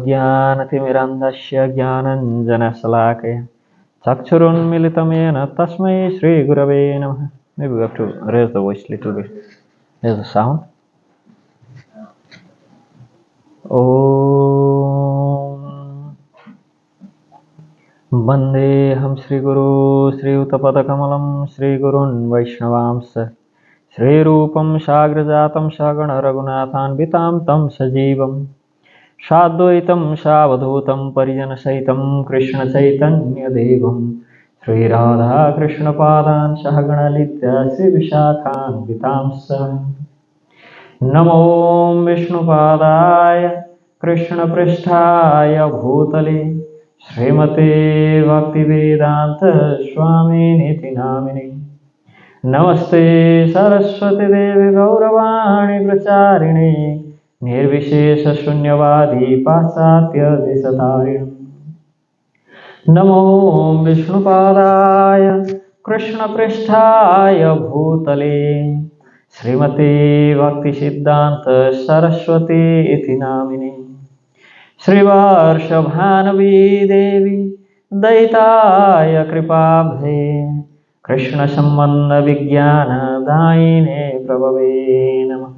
अज्ञानतिमिरन्धस्य ज्ञानञ्जनशलाकया चक्षुरुन्मिलितं येन तस्मै श्रीगुरवे नमः. Maybe we have to raise the voice little bit. There's the sound. Om Vandeham Sri Guru Sri Utapadakamalaam Sri Gurun Vaishnavamsa Sri Rupam Shagrajatam Shagana Raghunathan Vitam Tam Sajivam Shadvaitam Shavadhutam Parijana Saitam Krishna Chaitanya Devam Sri Radha Krishna Padan Shahagana Litya Sri Vishakhan Vitamsa Namo Vishnupadaya Krishna Pristhaya Bhutale Srimate Bhaktivedanta Swami Niti Namini Namaste Saraswati Devi Gauravani Pracharini Nirvishesha Shunyavadi Pasatya Desatarinam Namo Vishnupadaya Krishna Pristhaya Bhutale Srimati Bhakti Siddhanta Saraswati Iti Namini Srivarshabhanavi Devi Daitaya Kripabhe Krishna Sambandha Vijnana Daine Prabhave Namah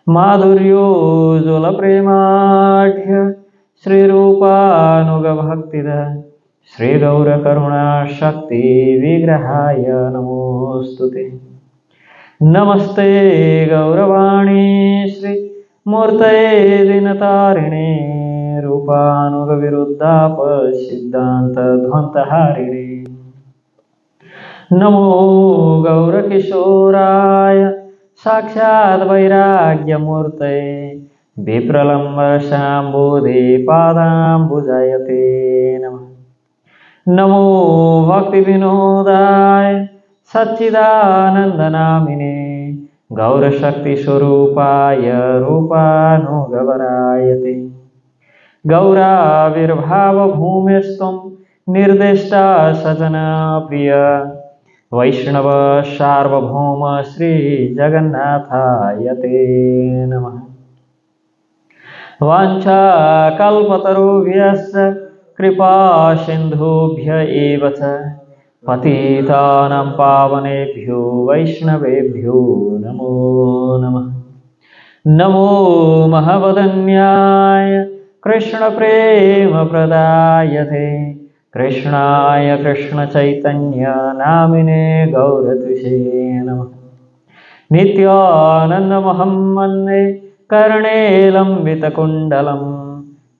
Madhuryo Jula Premadhya Sri Rupa Nuga Bhaktida Sri Gaura Karuna Shakti Vigrahaya Namostute Namaste Gauravani Sri Murtaye Dinatarine Rupanuga Viruddhapa Siddhanta Dhvantaharine Namo Gaura Kishoraya साक्षात् वैराग्यमूर्तये विप्रलम्बशाम्बोधे पादाम्बुजायते नमः। नमो भक्तिविनोदाय सच्चिदानन्दनामिने गौरशक्तिस्वरूपाय रूपानुगवरायते। गौराविर्भावभूमिस्त्वं निर्दिष्टा सजनप्रिय वैष्णव सार्वभौम श्रीजगन्नाथाय ते नमः। वाञ्छाकल्पतरुभ्यश्च कृपासिन्धुभ्य एव च पतितानां पावनेभ्यो वैष्णवेभ्यो नमो नमः। नमो महवदन्याय कृष्णप्रेमप्रदायते कृष्णाय कृष्णचैतन्य नामिने गौरत्विषे नमः। नित्यानन्दमहं वन्दे कर्णेलम्बितकुण्डलं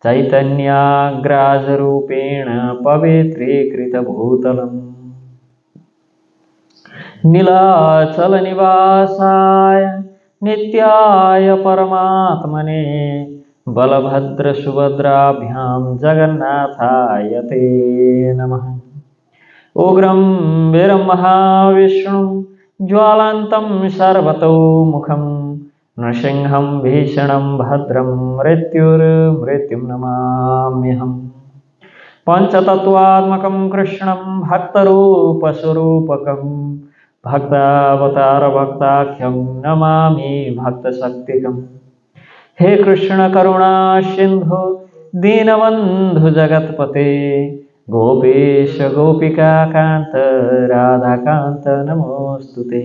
चैतन्याग्राजरूपेण पवित्रीकृतभूतलम्। नीलाचलनिवासाय नित्याय परमात्मने बलभद्रसुभद्राभ्यां जगन्नाथाय ते नमः। उग्रं वीरं महाविष्णुं ज्वालान्तं सर्वतोमुखं नृसिंहं भीषणं भद्रं मृत्युर्मृत्युं नमाम्यहम्। पञ्चतत्त्वात्मकं कृष्णं भक्तरूपस्वरूपकं भक्तावतारभक्ताख्यं नमामि भक्तशक्तिकम्। हे कृष्ण करुणा सिन्धु दीनबन्धु जगत्पते गोपेश गोपिकान्त राधाकान्त नमोऽस्तुते।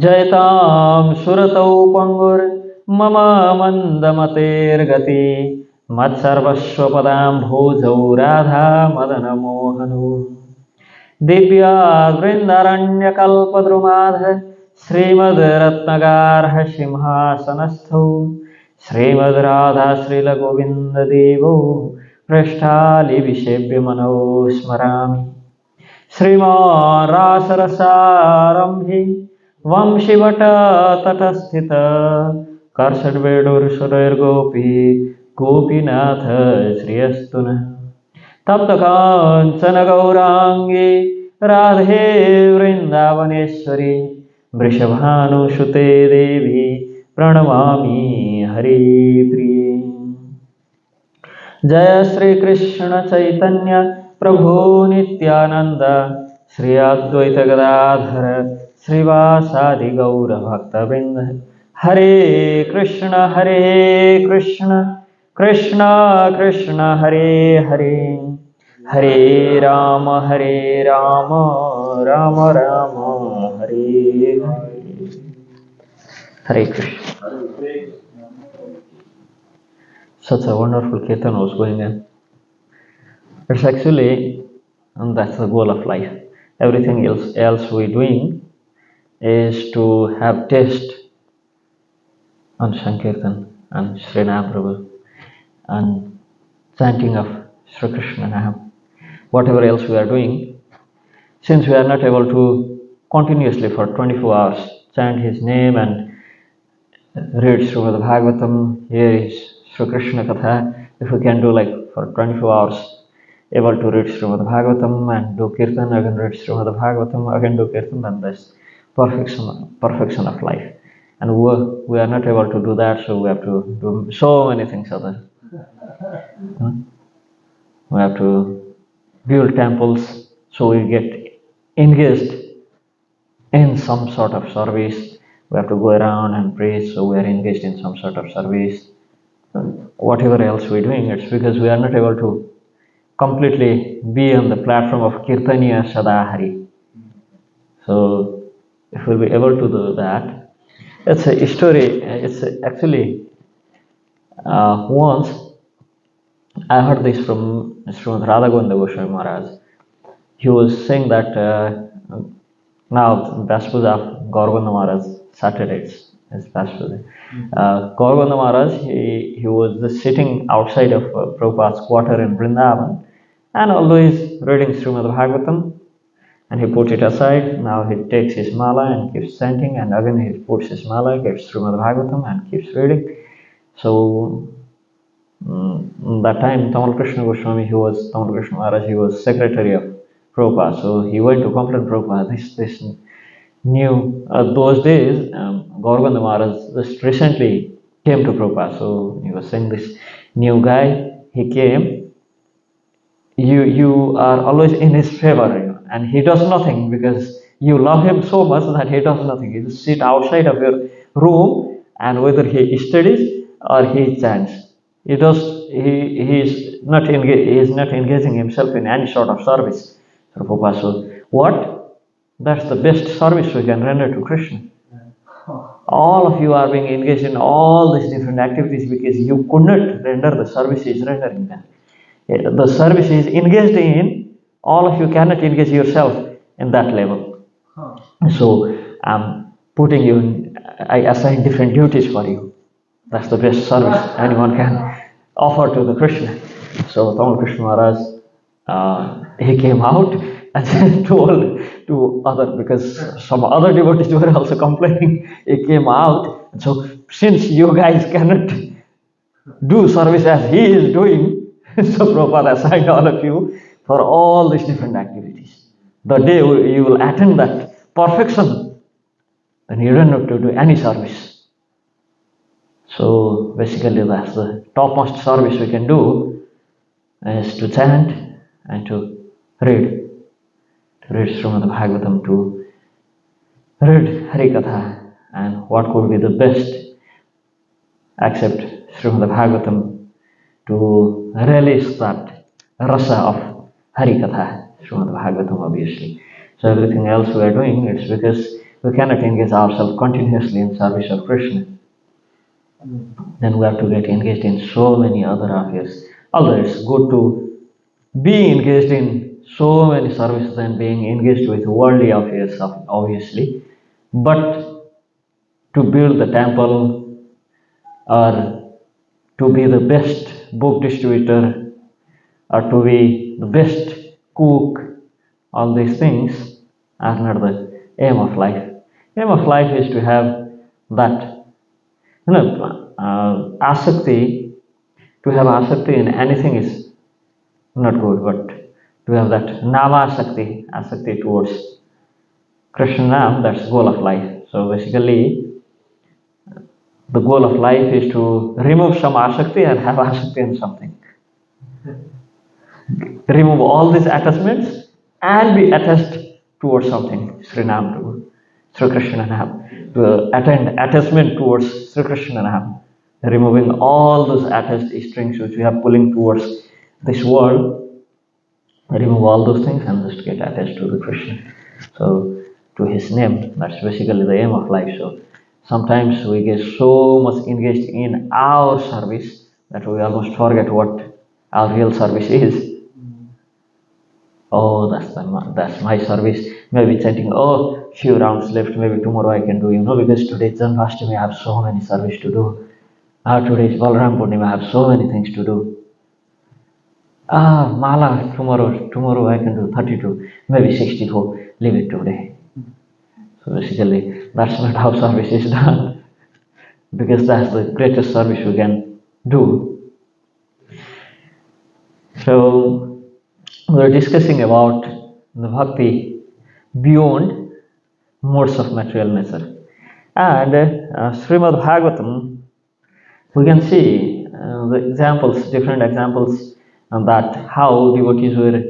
जयतां सुरतौ पंगुर्मम मन्दमतेर्गति मत्सर्वस्वपदाम्भोजौ राधा मदनमोहनो। दिव्यावृन्दारण्यकल्पद्रुमाध श्रीमद्रत्नगार्ह सिंहासनस्थौ श्रीमद्राधा श्रीलगोविन्ददेवौ पृष्ठालिविषेव्यमनौ स्मरामि। श्रीमान् रासरसारम्भे वंशिवटतटस्थित कर्षड्वेडुरसुरैर्गोपी गोपीनाथ श्रियस्तु नः। तप्तकाञ्चन गौराङ्गी राधे वृन्दावनेश्वरी वृषभानुसुते देवी प्रणमामि हरिप्रिये। जय श्री कृष्ण चैतन्य प्रभु नित्यानंद श्री अद्वैत गदाधर श्रीवासादि गौर भक्तवृंद। हरे Krishna Krishna Krishna Hare Hare Hare Ram Ram Ram Hare Hare. Hare Krishna. Such a wonderful kirtan was going on. It's actually, and that's the goal of life. Everything else we're doing is to have taste on Sankirtan and Srinam Prabhu and chanting of Sri Krishna Nam. Whatever else we are doing, since we are not able to continuously for 24 hours chant his name and read Srimad Bhagavatam, here is Sri Krishna Katha. If we can do like for 24 hours, able to read Srimad Bhagavatam and do Kirtan, again read Srimad Bhagavatam, again do Kirtan, then that's perfection of life. And we are not able to do that, so we have to do so many things other. We have to build temples, so we get engaged in some sort of service. We have to go around and preach, so we are engaged in some sort of service. Whatever else we're doing, it's because we are not able to completely be on the platform of Kirtaniya Sadahari. So if we'll be able to do that, it's a story. It's actually once I heard this from Srimad Radha Govinda Goswami Maharaj. He was saying that now Vyas Puja of Gauragovinda Maharaj, Saturdays is Vyas Puja. Gauragovinda Maharaj, he was just sitting outside of Prabhupada's quarter in Vrindavan, and although he's reading Srimad Bhagavatam, and he put it aside. Now he takes his mala and keeps chanting, and again he puts his mala, gets Srimad Bhagavatam and keeps reading. So that time Tamal Krishna Goswami, Tamal Krishna Maharaj, he was secretary of Prabhupada. So he went to complain Prabhupada, this new, those days, Gaurabanda Maharaj just recently came to Prabhupada. So he was saying this new guy, he came, you are always in his favor, and he does nothing because you love him so much that he does nothing. He just sit outside of your room, and whether he studies or he chants, he is not engaging himself in any sort of service. So Prabhupada said, what? That's the best service we can render to Krishna. All of you are being engaged in all these different activities because you could not render the service he is rendering them. The service is engaged in, all of you cannot engage yourself in that level. So I'm putting you in, I assign different duties for you. That's the best service anyone can offer to the Krishna. So Tamal Krishna Maharaj, he came out and then told to other, because some other devotees were also complaining. He came out, and so since you guys cannot do service as he is doing, so Prabhupada assigned all of you for all these different activities. The day you will attain that perfection, then you don't have to do any service. So basically that's the topmost service we can do, is to chant and to read Srimad Bhagavatam, to read Hari Katha, and what could be the best except Srimad Bhagavatam, to relish that rasa of Hari Katha, Srimad Bhagavatam obviously. So everything else we are doing, it's because we cannot engage ourselves continuously in service of Krishna. Then we have to get engaged in so many other affairs. Although it's good to be engaged in so many services and being engaged with worldly affairs, obviously, but to build the temple or to be the best book distributor or to be the best cook, all these things are not the aim of life. Aim of life is to have that, asakti. To have asakti in anything is not good, but to have that nama asakti towards Krishna Nam, that's the goal of life. So basically, the goal of life is to remove some asakti and have asakti in something. Remove all these attachments and be attached towards something, Sri Nam, to Sri Krishna Nam, to attend attachment towards Sri Krishna Nam, removing all those attached strings which we are pulling towards this world. Remove all those things and just get attached to the Krishna. So to his name, that's basically the aim of life. So sometimes we get so much engaged in our service that we almost forget what our real service is. Oh, that's my service. Maybe chanting, oh, few rounds left, maybe tomorrow I can do, because today is Janmashtami, I have so many service to do. Today is Balaram Purnima, I have so many things to do. Mala, tomorrow I can do 32, maybe 64, leave it today. So basically, that's not how service is done, because that's the greatest service we can do. So we're discussing about the bhakti beyond modes of material nature. And Srimad Bhagavatam, we can see the examples, different examples, that how devotees were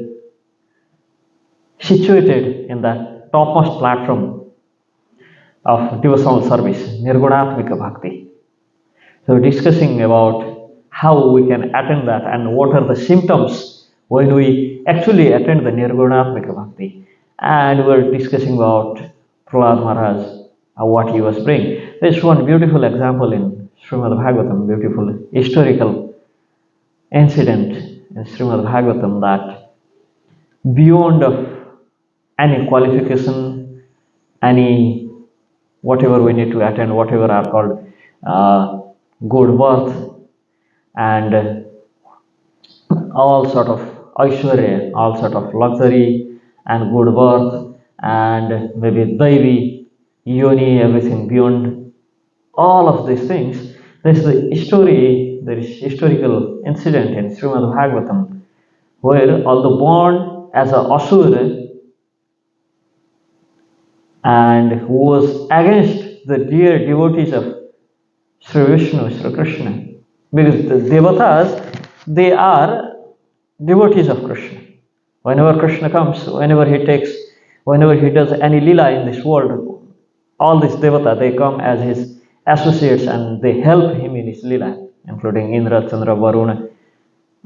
situated in that topmost platform of devotional service, Nirgunatmika Bhakti. So discussing about how we can attain that and what are the symptoms when we actually attend the Nirgunatmika Bhakti. And we're discussing about Prahlad Maharaj, what he was bringing. There's one beautiful example in Srimad Bhagavatam, beautiful historical incident in Srimad Bhagavatam, that beyond of any qualification, any whatever we need to attain, whatever are called good birth and all sort of aishwarya, all sort of luxury and good birth and maybe Daivi, Yoni, everything beyond all of these things. There is historical incident in Srimad Bhagavatam where, although born as a Asura and who was against the dear devotees of Sri Vishnu, Sri Krishna, because the devatas, they are devotees of Krishna. Whenever Krishna comes, whenever he does any lila in this world, all these devata, they come as his associates and they help him in his lila, including Indra, Chandra, Varuna,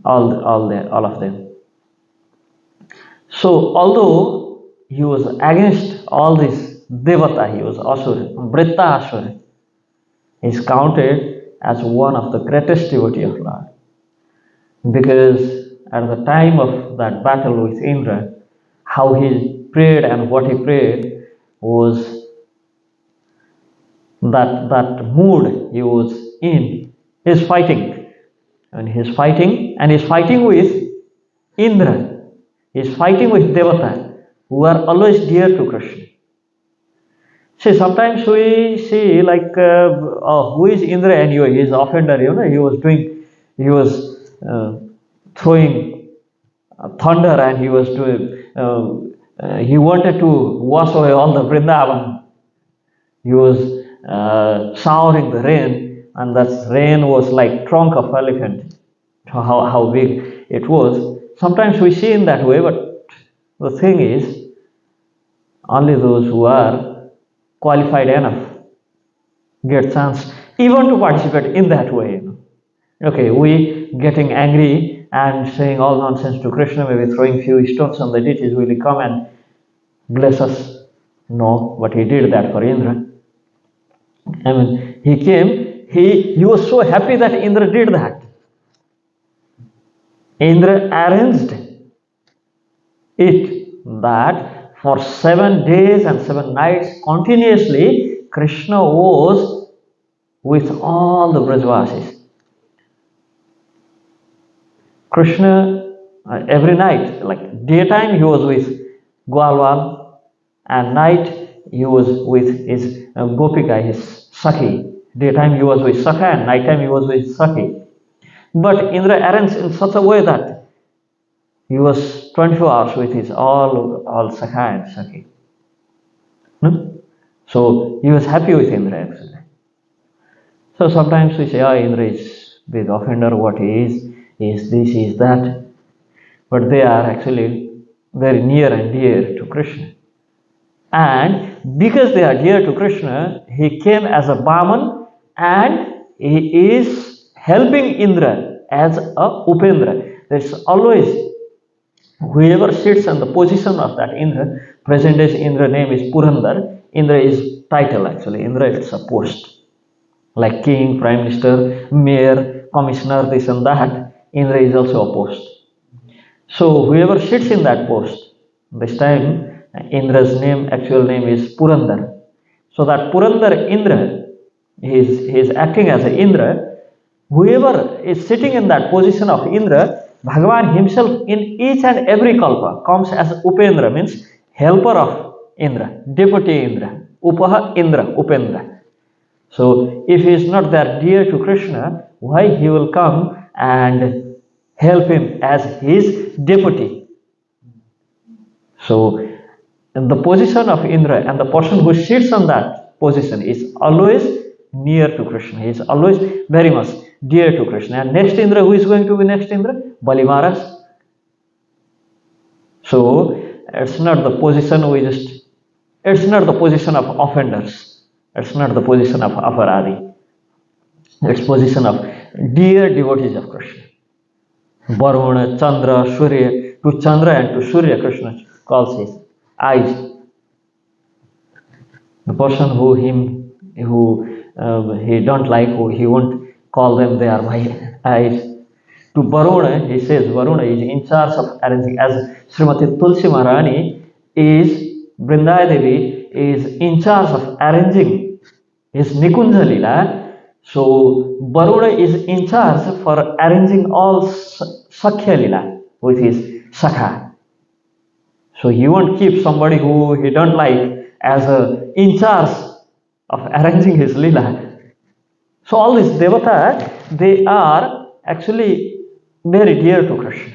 all of them. So, although he was against all these devata, he was asura, Vritta asura, is counted as one of the greatest devotee of Lord. Because at the time of that battle with Indra, how he prayed and what he prayed was that mood he was in. He's fighting. And he's fighting with Indra. He's fighting with Devata, who are always dear to Krishna. See, sometimes we see like, who is Indra anyway? He is offender, he was throwing thunder and he was doing, he wanted to wash away all the Vrindavan. He was showering the rain, and that rain was like trunk of elephant, how big it was. Sometimes we see in that way, but the thing is, only those who are qualified enough get chance even to participate in that way. Okay, we getting angry and saying all nonsense to Krishna, maybe throwing few stones on the deities, will he come and bless us? No, but he did that for Indra. I mean, he came, he was so happy that Indra did that. Indra arranged it that for 7 days and 7 nights continuously, Krishna was with all the Brajvasis. Krishna, every night, like daytime he was with Gwalwal, and night he was with his Gopika, his Sakhi. Daytime he was with Sakha and nighttime he was with Sakhi. But Indra arranged in such a way that he was 24 hours with his all Sakha and Sakhi. So he was happy with Indra actually. So sometimes we say, Indra is big offender, what he is this, he is that. But they are actually very near and dear to Krishna. And because they are dear to Krishna, he came as a Brahman and he is helping Indra as a Upendra. There's always, whoever sits on the position of that Indra, present days Indra name is Purandar. Indra is title actually, Indra is a post. Like king, prime minister, mayor, commissioner, this and that, Indra is also a post. So whoever sits in that post, this time Indra's actual name is Purandar. So that Purandar Indra, he is acting as an Indra. Whoever is sitting in that position of Indra, Bhagavan himself in each and every kalpa comes as Upendra, means helper of Indra, deputy Indra, Upaha Indra, Upendra. So if he is not that dear to Krishna, why he will come and help him as his deputy? So the position of Indra and the person who sits on that position is always near to Krishna. He is always very much dear to Krishna. And next Indra, who is going to be next Indra? Bali Maharaj. So it's not the position it's not the position of offenders. It's not the position of aparadi. It's position of dear devotees of Krishna. Varuna, Chandra, Surya. To Chandra and to Surya, Krishna calls his eyes. The person who he don't like, who he won't call them, they are my eyes. To Varuna, he says Varuna is in charge of arranging, as Srimati Tulsi Maharani is, Vrindaya Devi is in charge of arranging his Nikunja Lila. So Varuna is in charge for arranging all Sakhya Lila with his Sakha. So he won't keep somebody who he don't like as a in charge of arranging his lila. So all these devata, they are actually very dear to Krishna.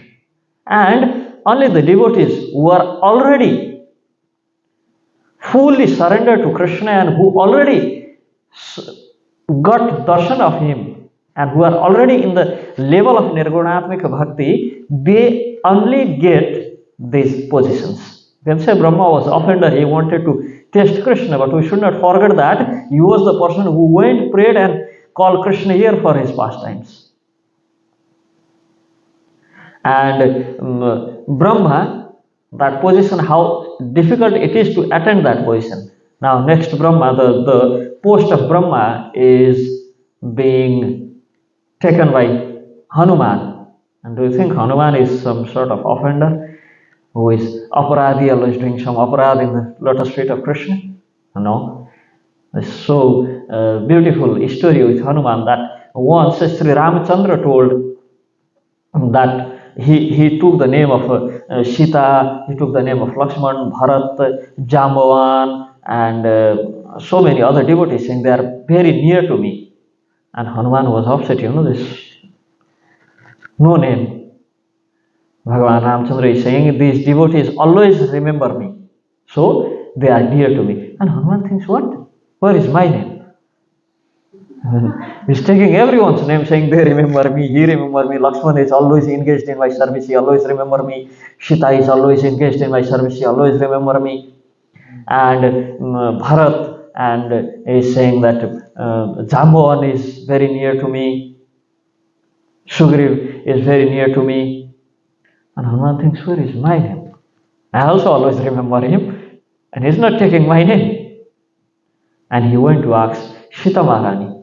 And only the devotees who are already fully surrendered to Krishna and who already got darshan of him and who are already in the level of nirgunatmika bhakti, they only get these positions. When say Brahma was offender, he wanted to test Krishna, but we should not forget that he was the person who went, prayed and called Krishna here for his pastimes. And Brahma, that position, how difficult it is to attain that position. Now next Brahma, the post of Brahma is being taken by Hanuman. And do you think Hanuman is some sort of offender who is aparadhi, always doing some aparadh in the lotus feet of Krishna? No. It's so beautiful story with Hanuman that once Sri Ramachandra told that he took the name of Sita, he took the name of Lakshman, Bharat, Jambavan, and so many other devotees, saying they are very near to me. And Hanuman was upset, this no name. Bhagavan Ramchandra is saying these devotees always remember me, so they are dear to me. And Hanuman thinks, what? Where is my name? He's taking everyone's name, saying they remember me, he remember me, Lakshman is always engaged in my service, he always remember me, Sita is always engaged in my service, he always remember me. And Bharat and is saying that Jambavan is very near to me, Sugriv is very near to me. And Hanuman thinks, where is my name? I also always remember him, and he's not taking my name. And he went to ask Sita Maharani.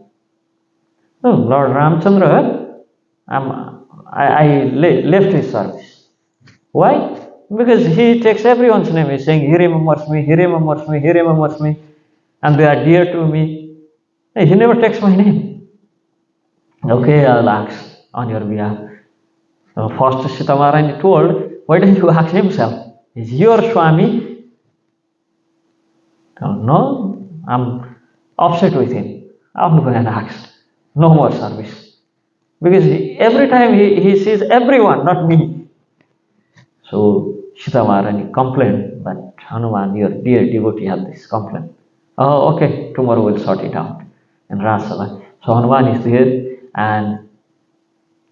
Oh, Lord Ramchandra, I left his service. Why? Because he takes everyone's name. He's saying, he remembers me, he remembers me, he remembers me, and they are dear to me. He never takes my name. Okay, I'll ask on your behalf. First Sita Maharani told, why don't you ask himself? Is your Swami? No, I'm upset with him. I'm going to ask. No more service. Because every time he sees everyone, not me. So Sita Maharani complained that Hanuman, your dear devotee, had this complaint. Oh, okay, tomorrow we'll sort it out in Rajasabha. So Hanuman is there, and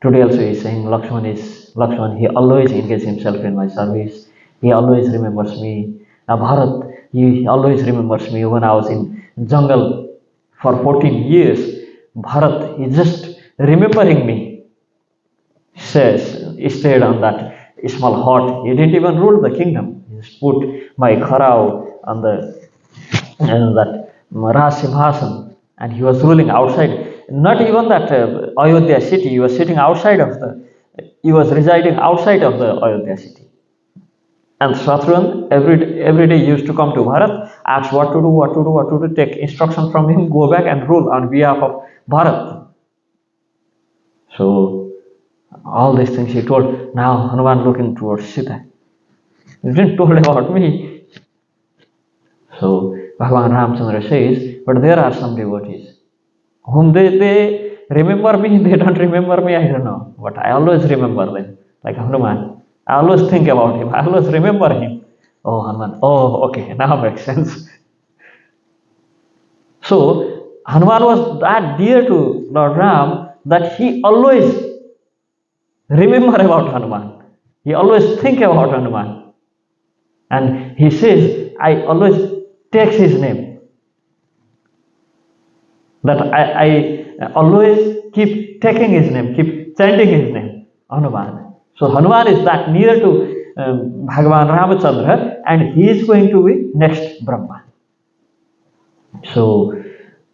today also he is saying Lakshman, he always engages himself in my service. He always remembers me. Bharat, he always remembers me when I was in jungle for 14 years. Bharat is just remembering me. Says, he stayed on that small hut. He didn't even rule the kingdom. He just put my Kharao on that Raj Simhasan, and he was ruling outside. Not even that Ayodhya city. He was sitting outside of he was residing outside of the Ayodhya city. And Shatrughan every day used to come to Bharat, ask what to do, take instruction from him, go back and rule on behalf of Bharat. So all these things he told. Now Hanuman looking towards Sita. He didn't told about me. So Bhagavan Ramchandra says, but there are some devotees whom they remember me, they don't remember me, I don't know. But I always remember them. Like Hanuman. I always think about him. I always remember him. Oh, Hanuman. Oh, okay. Now makes sense. So, Hanuman was that dear to Lord Ram that he always remember about Hanuman. He always think about Hanuman. And he says, I always take his name. That I always keep taking his name, keep chanting his name, Hanuman. So Hanuman is that near to Bhagavan Ramachandra, and he is going to be next Brahma. So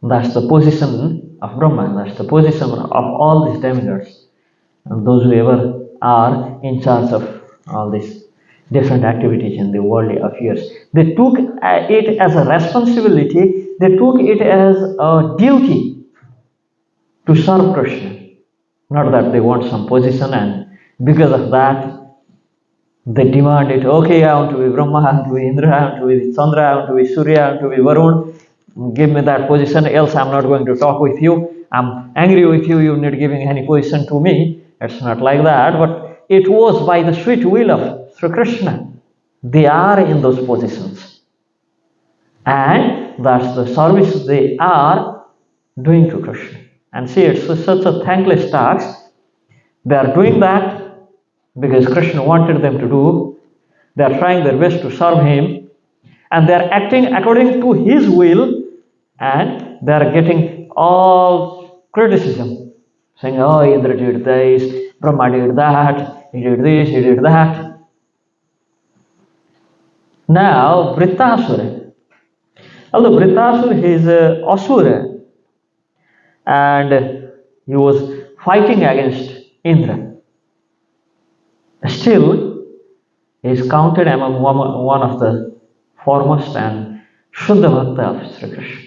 that's the position of Brahma, that's the position of all these demigods, and those who ever are in charge of all these different activities in the worldly affairs. They took it as a responsibility, they took it as a duty to serve Krishna. Not that they want some position and because of that They demand it. Okay, I want to be Brahma, I want to be Indra, I want to be Chandra, I want to be Surya, I want to be Varun. Give me that position, else I'm not going to talk with you. I'm angry with you. You're not giving any position to me. It's not like that. But it was by the sweet will of Sri Krishna. They are in those positions, and that's the service they are doing to Krishna. And see, it's such a thankless task. They are doing that because Krishna wanted them to do. They are trying their best to serve him, and they are acting according to his will, and they are getting all criticism, saying, oh, Indra did this, Brahma did that, he did this, he did that. Now, Vritrasura. Although Vritrasura is Asura, and he was fighting against Indra, still he is counted among one of the foremost and Shuddha Bhakta of Sri Krishna.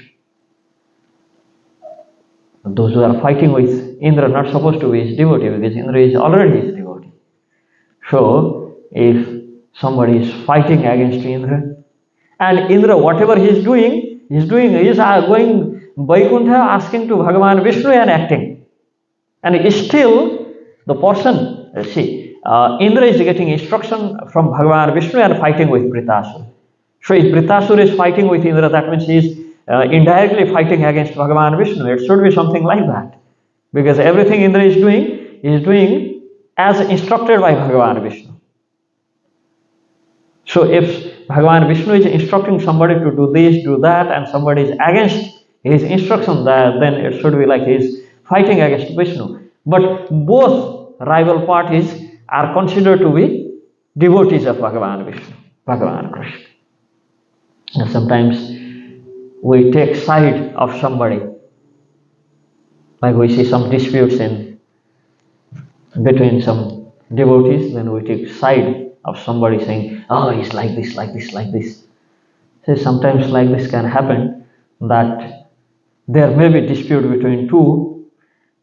Those who are fighting with Indra are not supposed to be his devotee, because Indra is already his devotee. So, if somebody is fighting against Indra, and Indra, whatever he is doing, he is going Vaikuntha, asking to Bhagavan Vishnu and acting. And still, the person, Indra is getting instruction from Bhagavan Vishnu and fighting with Vritrasura. So if Vritrasura is fighting with Indra, that means he is indirectly fighting against Bhagavan Vishnu. It should be something like that. Because everything Indra is doing as instructed by Bhagavan Vishnu. So if Bhagavan Vishnu is instructing somebody to do this, do that, and somebody is against his instruction, then it should be like he is fighting against Vishnu. But both rival parties are considered to be devotees of Bhagavan Vishnu, Bhagavan Krishna. And sometimes we take side of somebody, like we see some disputes between some devotees, then we take side of somebody saying, oh, he's like this, like this, like this. So sometimes like this can happen, that there may be dispute between two,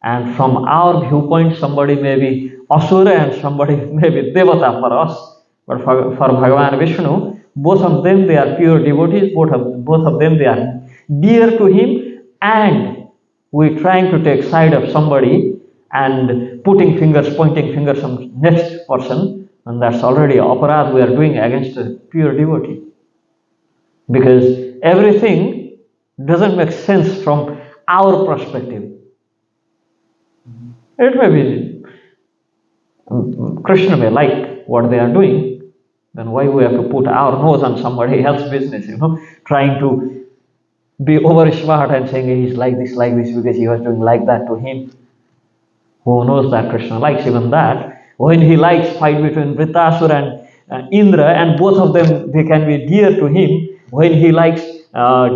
and from our viewpoint somebody may be Asura and somebody may be Devata for us. But for Bhagavan Vishnu, both of them they are pure devotees, both of them they are dear to him, and we trying to take side of somebody and pointing fingers on next person, and that's already aparad we are doing against a pure devotee. Because everything doesn't make sense from our perspective. It may be Krishna may like what they are doing, then why we have to put our nose on somebody else's business, trying to be over smart and saying he's like this because he was doing like that to him. Who knows that Krishna likes even that? When he likes fight between Vritrasura and Indra, and both of them they can be dear to him. When he likes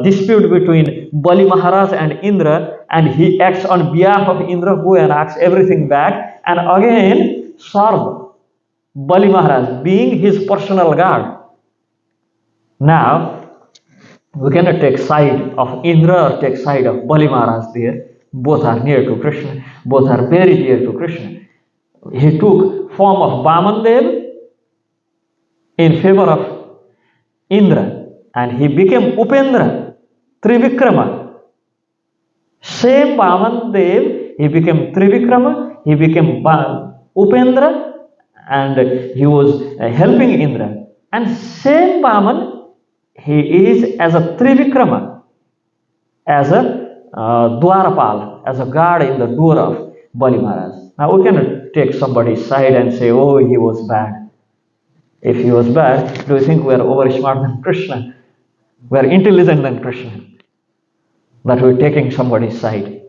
dispute between Bali Maharaj and Indra, and he acts on behalf of Indra, go and acts everything back, and again serve Bali Maharaj, being his personal guard. Now, we cannot take side of Indra or take side of Bali Maharaj there. Both are near to Krishna. Both are very dear to Krishna. He took form of Vamandev in favor of Indra, and he became Upendra, Trivikrama. Same Vamandev, he became Trivikrama, he became Upendra, and he was helping Indra. And same Vaman, he is as a Trivikrama, as a Dwarapal, as a guard in the door of Bali Maharaj. Now we cannot take somebody's side and say, oh, he was bad. If he was bad, do you think we are over smart than Krishna? We are intelligent than Krishna, that we are taking somebody's side.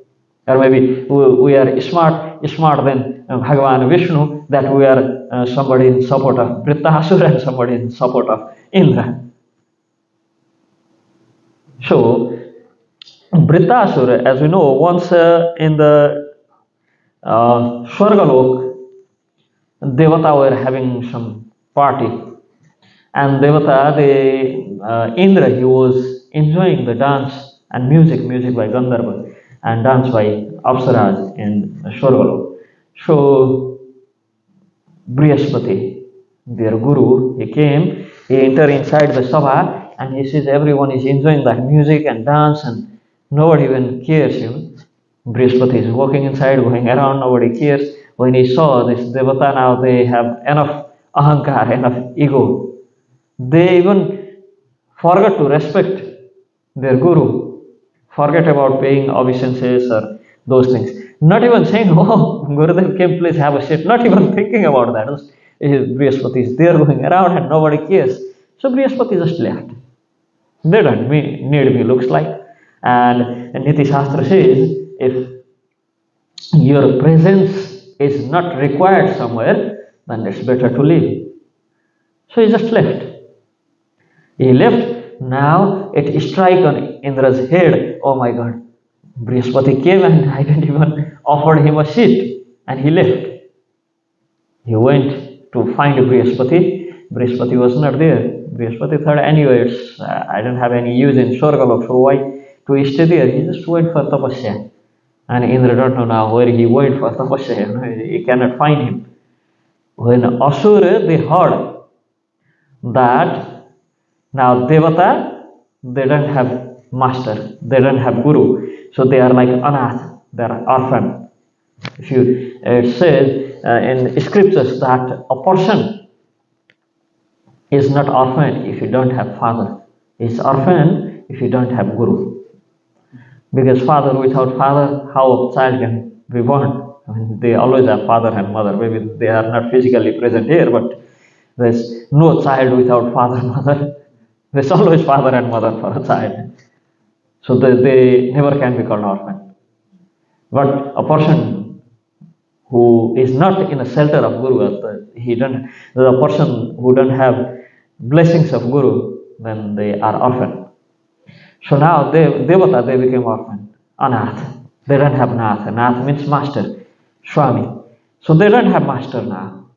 Or maybe we are smart than Bhagavan Vishnu, that we are somebody in support of Vritrasura and somebody in support of Indra. So, Vritrasura, as we know, once in the Swargalok, Devata were having some party, and Devata, Indra, he was enjoying the dance and music by Gandharva and dance by Apsaras in Swargalok. So, Brihaspati, their guru, he came, he entered inside the sabha and he sees everyone is enjoying that music and dance and nobody even cares, Brihaspati is walking inside, going around, nobody cares. When he saw this Devata, now they have enough ahankar, enough ego. They even forgot to respect their guru, forget about paying obeisances or those things. Not even saying, oh, Gurudev came, please have a seat. Not even thinking about that. Brihaspati is there going around and nobody cares. So Brihaspati just left. They don't need me, looks like. And Niti Shastra says, if your presence is not required somewhere, then it's better to leave. So he just left. He left. Now it struck on Indra's head. Oh my God. Brihaspati came and I didn't even offer him a seat. And he left. He went to find Brihaspati. Brihaspati was not there. Brihaspati thought, anyway, I don't have any use in Swargalok, so why to stay there? He just went for tapasya. And Indra don't know now where he went for tapasya. He cannot find him. When Asura, they heard that now Devata, they don't have master, they don't have guru, so they are like anath, they are orphan. If you, it says in scriptures that a person is not orphan if you don't have father. It's orphan if you don't have guru. Because father without father, how a child can be born? I mean, they always have father and mother. Maybe they are not physically present here, but there's no child without father and mother. There's always father and mother for a child. So they never can be called orphan. But a person who is not in a shelter of Guru, the person who don't have blessings of Guru, then they are orphan. So now Devata, they became orphan, anath. They don't have nath. Nath means master, Swami. So they don't have master now.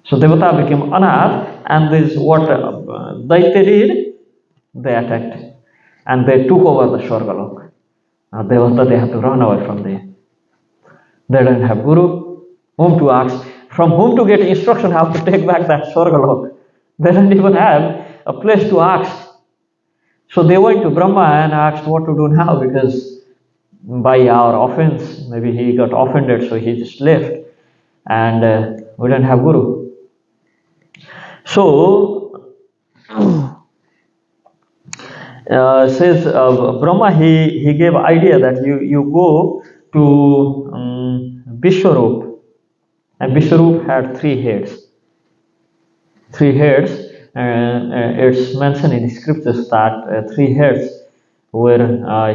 So Devata became anath, and this what Daitya did, they attacked and they took over the Swargalok. Now Devata, they have to run away from there. They don't have Guru, whom to ask, from whom to get instruction how to take back that Swargalok. They don't even have a place to ask. So they went to Brahma and asked what to do now, because by our offense, maybe he got offended, so he just left, and we don't have Guru. So says Brahma, he gave idea that you go to Vishwarup, and Vishwarup had three heads. It's mentioned in the scriptures that three heads where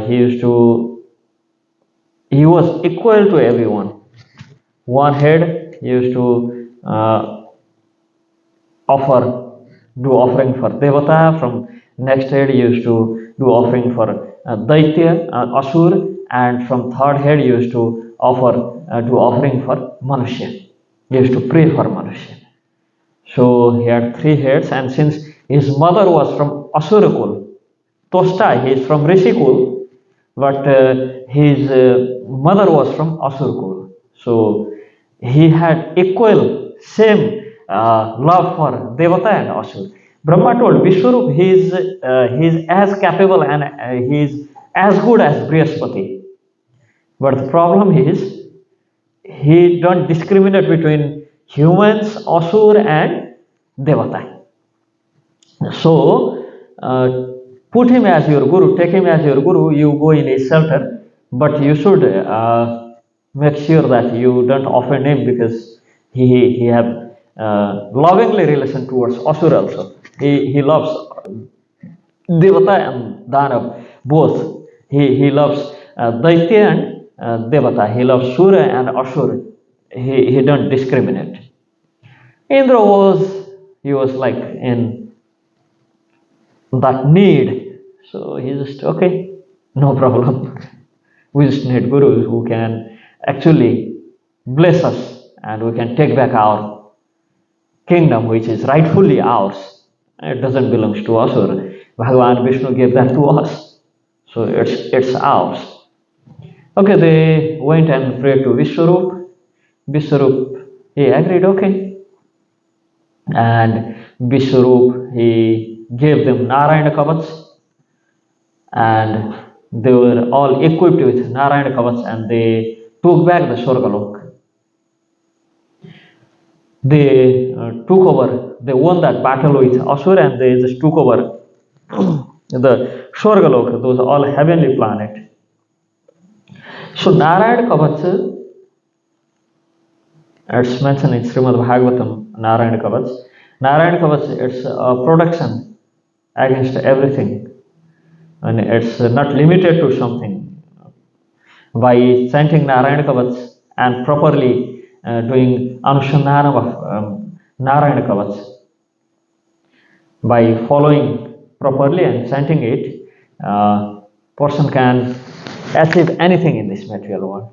he was equal to everyone. One head used to do offering for Devata, from next head used to do offering for Daitya, Asur, and from third head used to do offering for Manushya. He used to pray for Manushya. So he had three heads, and since his mother was from Asurukul, Tosta, he is from Rishikul, but his mother was from Asurukul. So he had same love for Devata and Asur. Brahma told Vishwarup he is as capable and he is as good as Brihaspati. But the problem is he don't discriminate between humans, Asur and Devata. So put him as your guru, take him as your guru, you go in his shelter, but you should make sure that you don't offend him, because he have lovingly relation towards Asur also. He loves Devata and Danav both. He loves Daitya and Devata. He loves Sura and Asur. He don't discriminate. Indra was like in that need. So he just, okay, no problem. We just need gurus who can actually bless us, and we can take back our kingdom, which is rightfully ours. It doesn't belong to us, or Bhagavan Vishnu gave that to us. So it's ours. Okay, they went and prayed to Vishwarup. Vishwarup, he agreed, okay. and Vishwarup, he gave them Narayana Kavach, and they were all equipped with Narayana Kavach, and they took back the Swargalok. They took over, they won that battle with Asura, and they just took over the Swargalok, those all heavenly planet. So Narayana Kavach, it's mentioned in Srimad Bhagavatam, Narayana Kavach. Narayana Kavach, it's a protection against everything, and it's not limited to something. By chanting Narayana Kavach and properly doing Anushandhana of Narayana Kavach, by following properly and chanting it, person can achieve anything in this material world.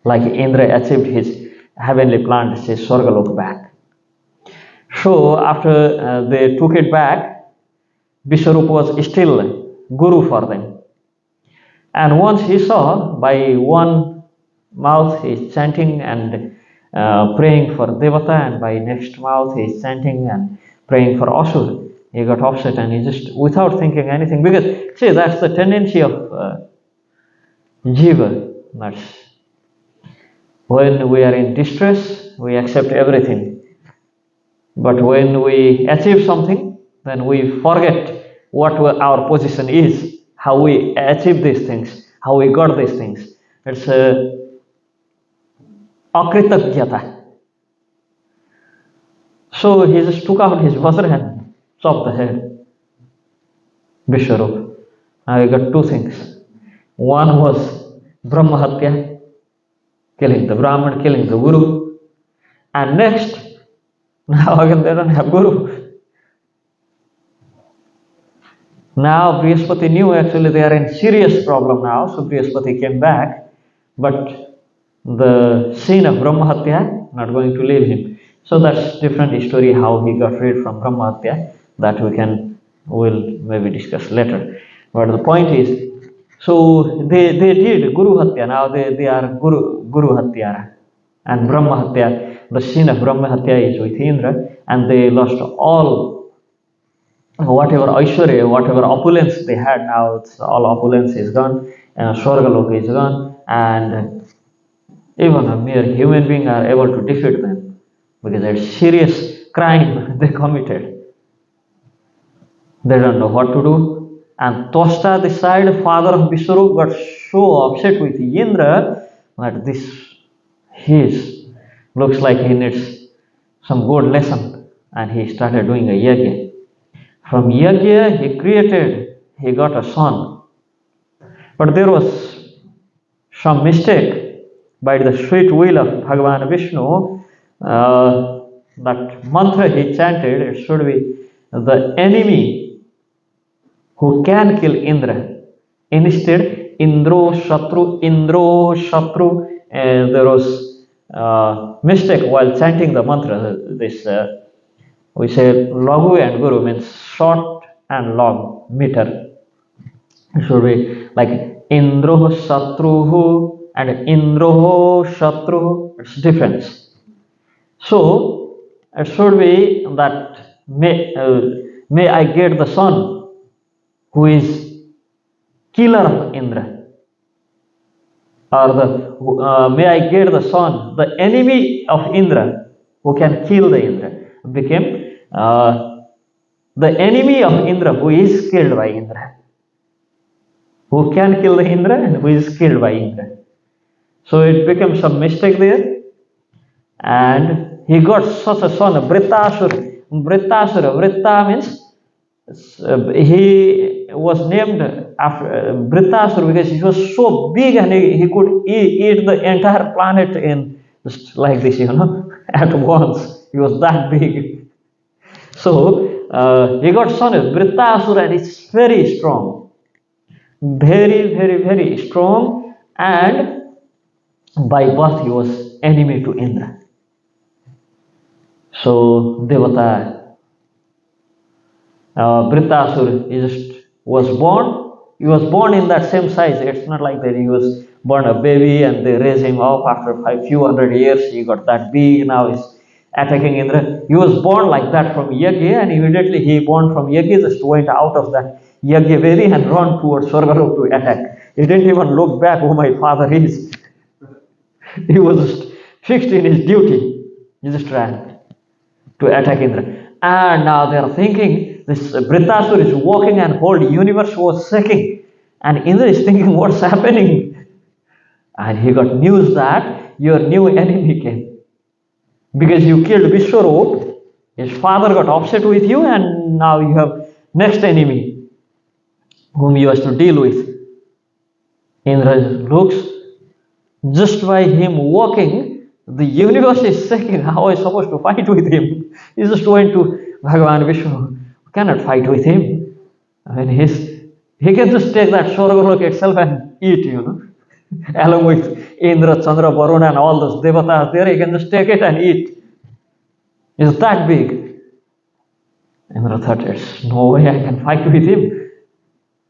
Like Indra achieved his heavenly plant, his Swargalok back. So after they took it back, Vishwarup was still guru for them. And once he saw, by one mouth he is chanting and praying for Devata, and by next mouth he is chanting and praying for Asura. He got upset, and he just, without thinking anything, because see, that's the tendency of Jiva. That's when we are in distress, we accept everything. But when we achieve something, then we forget what our position is, how we achieve these things, how we got these things. It's akritagyata. So he just took out his vajra and chopped the head. Vishwarup. Now he got two things. One was Brahmahatya, killing the Brahman, killing the Guru. And next, now again they don't have Guru. Now Brihaspati knew actually they are in serious problem now, so Brihaspati came back, but the sin of Brahmahatya not going to leave him. So that's different story how he got rid from Brahmahatya, that will maybe discuss later. But the point is, so they did Guru Hatya, now they are Guru Hatyara, and Brahmahatya, the sin of Brahmahatya is with Indra, and they lost all whatever Aishwarya, whatever opulence they had. Now all opulence is gone, Swargalok is gone, and even a mere human being are able to defeat them, because it's serious crime they committed. They don't know what to do. And Tosta, the side father of Vishwarup, got so upset with Indra that looks like he needs some good lesson, and he started doing a yajna. From yajna he got a son, but there was some mistake by the sweet will of Bhagavan Vishnu. That mantra he chanted, it should be the enemy who can kill Indra. Instead, Indro Shatru. There was mistake while chanting the mantra. This we say Lagu and Guru means short and long meter. It should be like Indro Shatruhu and Indro Shatruhu. It's difference. So it should be that may I get the son who is killer of Indra, or may I get the son, the enemy of Indra, who can kill the Indra. Became the enemy of Indra, who is killed by Indra, who can kill the Indra and who is killed by Indra. So it became some mistake there, and he got such a son, Vritrasura. Vritra means he was named after Vritrasura because he was so big, and he could eat the entire planet in just like this, at once. He was that big. So he got son of Vritrasura, and it's very strong, very, very, very strong, and by birth he was enemy to Indra. So Devata, Vritrasura was born. He was born in that same size. It's not like that he was born a baby and they raised him up after a few hundred years. He got that big. Now he's attacking Indra. He was born like that from Yajna, and immediately he born from Yajna, just went out of that Yajna Vedi and run towards Swargalok to attack. He didn't even look back who my father is. He was just fixed in his duty. He just ran to attack Indra. And now they are thinking this Vritrasura is walking and whole universe was shaking. And Indra is thinking, what's happening? And he got news that your new enemy came. Because you killed Vishwarup, his father got upset with you, and now you have next enemy whom you have to deal with. Indra looks, just by him walking, the universe is shaking. How am I supposed to fight with him? He just went to Bhagavan Vishnu. Cannot fight with him. I mean, he can just take that Swargalok itself and eat, along with Indra, Chandra, Varuna and all those devatas there, he can just take it and eat. It's that big. Indra thought, there's no way I can fight with him.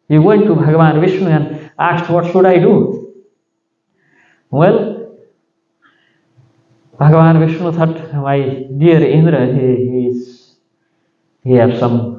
He went to Bhagavan Vishnu and asked, what should I do? Well, Bhagavan Vishnu thought, my dear Indra, he has some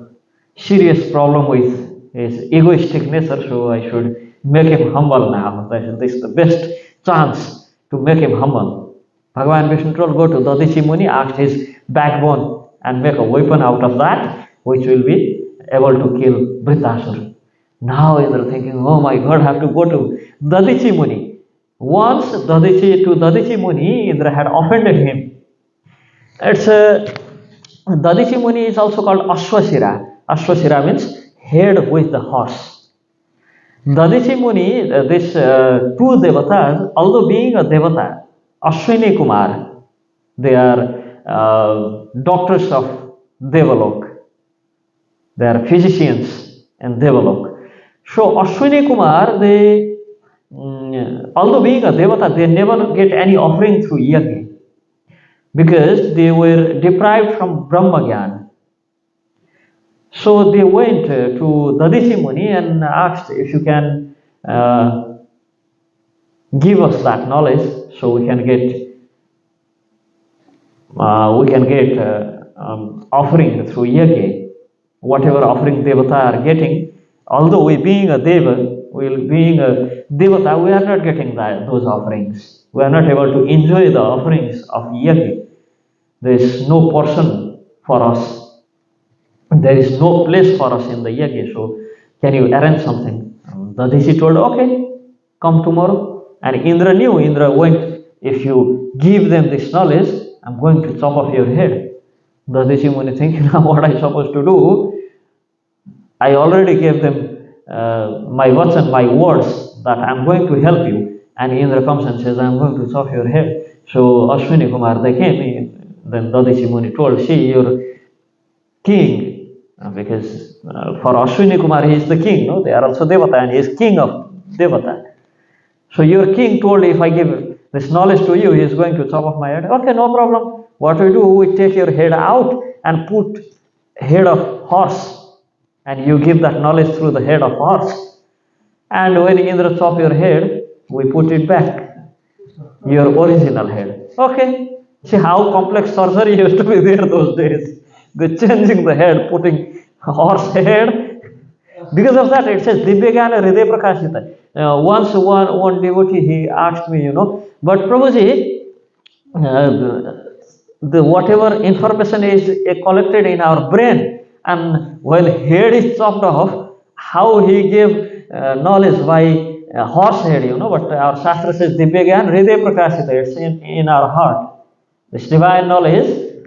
serious problem with his egoistic nature, so I should make him humble now. This is the best chance to make him humble. Bhagavan Vishnu told, go to Dadichi Muni, ask his backbone and make a weapon out of that, which will be able to kill Vritrasura. Now Indra thinking, oh my God, I have to go to Dadichi Muni. Once Dadichi Muni, Indra had offended him. Dadichi Muni is also called Ashwashira. Ashwashira means head with the horse. Dadichi Muni, this two devatas, although being a devata, Ashwini Kumar, they are doctors of Devalok. They are physicians in Devalok. So Ashwini Kumar, they, although being a devata, they never get any offering through yajna because they were deprived from Brahmagyan. So they went to Dadichi Muni and asked if you can give us that knowledge so we can get offering through yajna. Whatever offering devata are getting, although we being a deva, being a devata, we are not getting those offerings. We are not able to enjoy the offerings of yajna. There is no portion for us. There is no place for us in the yajna. So, can you arrange something? Dadichi told, okay, come tomorrow. And Indra knew. Indra went, if you give them this knowledge, I'm going to chop off your head. Dadichi Muni thinking, now what I'm supposed to do? I already gave them my vachan, my words that I'm going to help you. And Indra comes and says, I'm going to chop your head. So Ashwini Kumar, they came in. Then Dadichi Muni told, see, your king, because for Ashwini Kumar, he is the king, no? They are also Devata and he is king of Devata. So your king told, if I give this knowledge to you, he is going to chop off my head. Okay, no problem. What we do, we take your head out and put head of horse. And you give that knowledge through the head of horse. And when Indra chop your head, we put it back. Your original head. Okay. See how complex surgery used to be there those days. They're changing the head, putting horse head. Because of that, it says, Divyagana Hriday Prakashita. Once one devotee, he asked me, but Prabhuji, the whatever information is collected in our brain, and when head is chopped off, how he gave knowledge by horse head, but our Shastra says, Divyagyan Hriday Prakashita, it's in our heart. This divine knowledge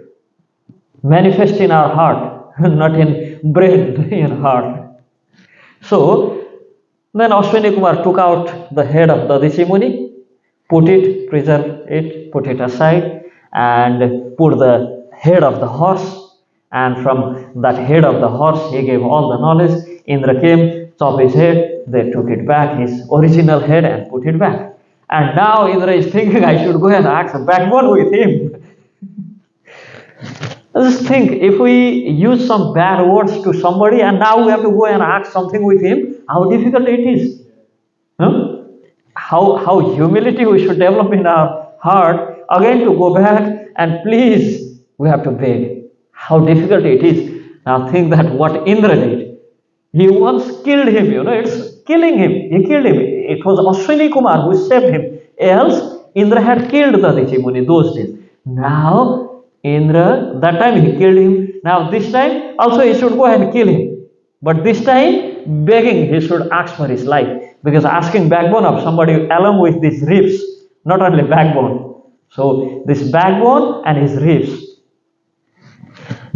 manifests in our heart, not in brain, in heart. So, then Ashwini Kumar took out the head of Dadichi Muni, put it, preserve it, put it aside, and put the head of the horse. And from that head of the horse, he gave all the knowledge. Indra came, chopped his head, they took it back, his original head, and put it back. And now Indra is thinking, I should go and ask a backbone with him. Just think, if we use some bad words to somebody and now we have to go and ask something with him, how difficult it is. How humility we should develop in our heart, again to go back and please we have to beg. How difficult it is. Now think that what Indra did. He once killed him, it's killing him. He killed him. It was Ashwini Kumar who saved him. Else, Indra had killed Dadichi Muni those days. Now, Indra, that time he killed him. Now, this time, also he should go and kill him. But this time, begging, he should ask for his life. Because asking backbone of somebody along with these ribs, not only backbone. So, this backbone and his ribs.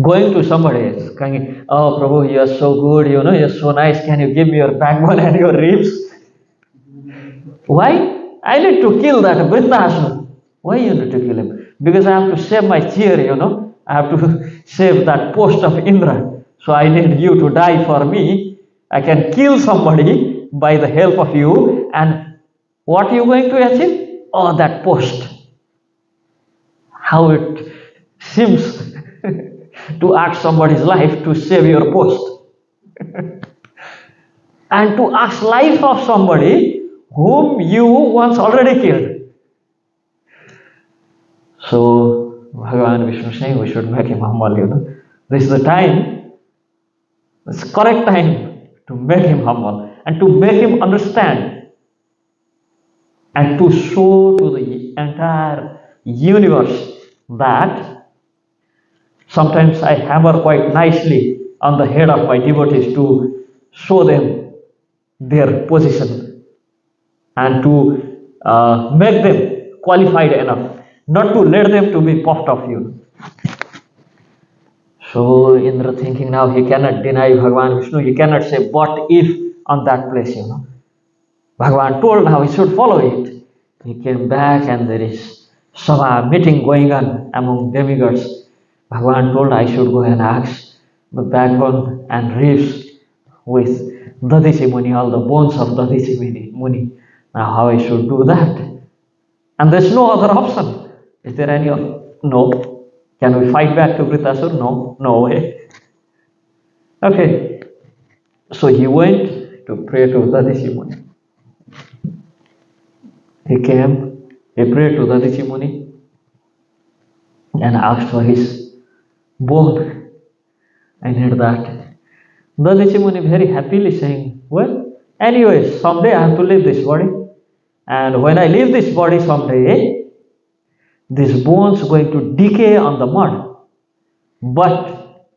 Going to somebody else, saying, "Oh, Prabhu, you are so good, you're so nice. Can you give me your backbone and your ribs?" Why? I need to kill that Vritrasura. Why you need to kill him? Because I have to save my chair, I have to save that post of Indra. So I need you to die for me. I can kill somebody by the help of you. And what are you going to achieve? Oh, that post. How it seems to ask somebody's life to save your post. And to ask life of somebody whom you once already killed. So, Bhagavan Vishnu saying we should make him humble, This is the time, this correct time to make him humble and to make him understand and to show to the entire universe that sometimes I hammer quite nicely on the head of my devotees to show them their position and to make them qualified enough, not to let them to be puffed off you. So Indra thinking now he cannot deny Bhagavan Vishnu, he cannot say what if on that place, Bhagavan told now he should follow it. He came back and there is Sabha meeting going on among demigods. Bhagavan told I should go and ask the backbone and ribs with Dadichi Muni, all the bones of Dadichi Muni. Now how I should do that? And there's no other option. Is there any other? No. Can we fight back to Vritrasura? No. No way. Okay. So he went to pray to Dadichi Muni. He came, he prayed to Dadichi Muni and asked for his bone. I need that. Dadichi Muni very happily saying, well, anyways, someday I have to leave this body. And when I leave this body someday, these bones are going to decay on the mud. But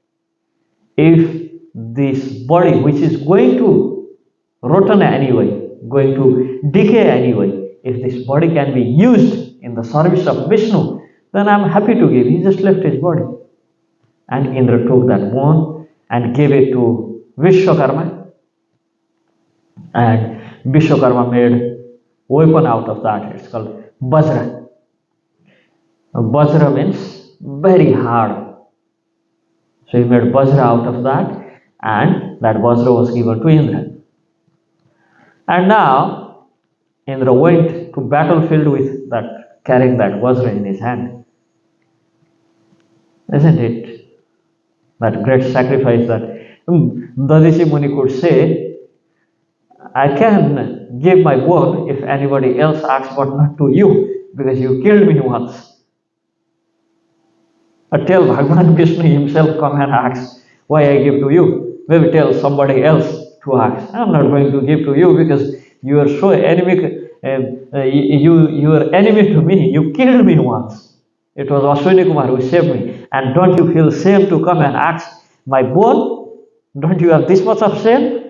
if this body, which is going to rotten anyway, going to decay anyway, if this body can be used in the service of Vishnu, then I'm happy to give. He just left his body. And Indra took that bone and gave it to Vishwakarma. And Vishwakarma made weapon out of that. It's called Vajra. Vajra means very hard. So he made Vajra out of that, and that Vajra was given to Indra. And now Indra went to battlefield with that, carrying that Vajra in his hand. Isn't it that great sacrifice that Dadichi Muni could say, I can give my bone if anybody else asks, but not to you, because you killed me once. Or tell Bhagavan Krishna himself come and ask why I give to you. Maybe tell somebody else to ask. I'm not going to give to you because you are so enemy. You are enemy to me. You killed me once. It was Ashwini Kumar who saved me. And don't you feel shame to come and ask my bone? Don't you have this much of shame?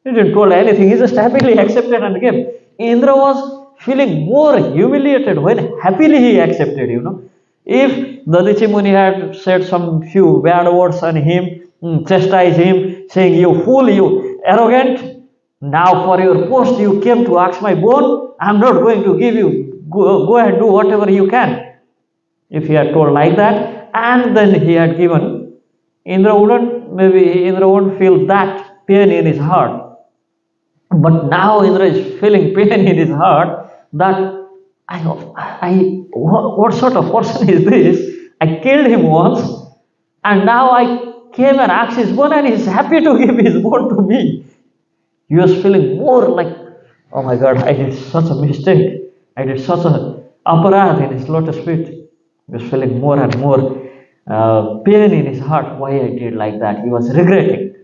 He didn't tell anything. He just happily accepted and gave. Indra was feeling more humiliated when happily he accepted, If Dadichi Muni had said some few bad words on him, chastised him, saying, you fool, you arrogant, now for your post you came to ask my bone, I'm not going to give you, go and do whatever you can. If he had told like that, and then he had given, Indra wouldn't feel that pain in his heart. But now Indra is feeling pain in his heart that what sort of person is this? I killed him once, and now I came and asked his bone, and he's happy to give his bone to me. He was feeling more like, oh my God, I did such a mistake. I did such a aparadh in his lotus feet. He was feeling more and more pain in his heart. Why I did like that? He was regretting.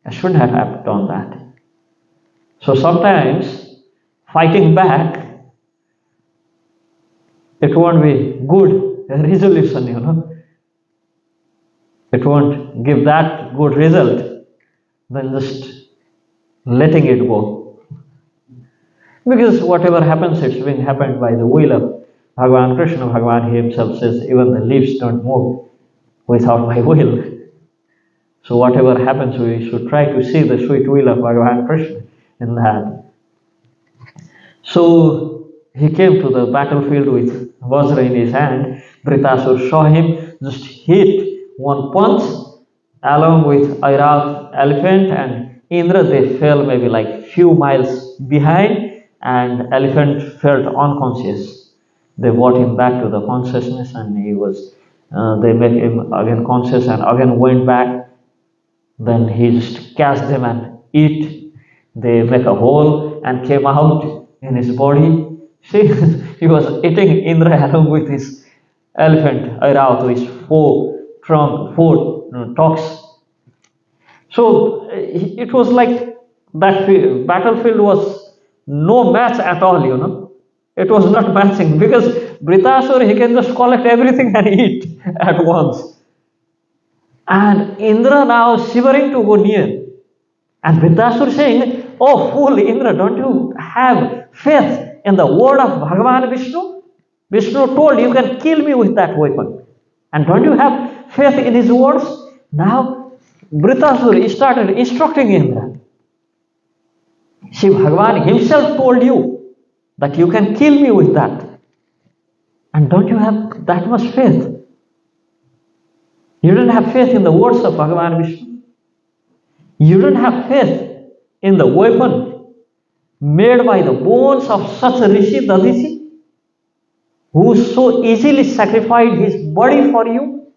I shouldn't have done that. So sometimes fighting back, it won't be good resolution, It won't give that good result than just letting it go. Because whatever happens, it's being happened by the will of Bhagavan Krishna. Bhagavan himself says, even the leaves don't move without my will. So whatever happens, we should try to see the sweet will of Bhagavan Krishna in that. So he came to the battlefield with Vajra in his hand. Vritrasura saw him, just hit one punch along with Airat elephant and Indra. They fell maybe like few miles behind, and elephant felt unconscious. They brought him back to the consciousness, and he was. They made him again conscious and again went back. Then he just catch them and eat. They make a hole and came out in his body. See, he was eating Indra along with his elephant, Airat, with four talks. So it was like that battlefield was no match at all, It was not matching because Vritrasura, he can just collect everything and eat at once. And Indra now shivering to go near. And Vritrasura saying, oh fool Indra, don't you have faith in the word of Bhagavan Vishnu? Vishnu told you can kill me with that weapon. And don't you have faith in his words? Now Vritrasura started instructing Indra. See, Bhagavan himself told you that you can kill me with that. And don't you have that much faith? You don't have faith in the words of Bhagavan Vishnu. You don't have faith in the weapon made by the bones of such a Rishi Dadishi, who so easily sacrificed his body for you.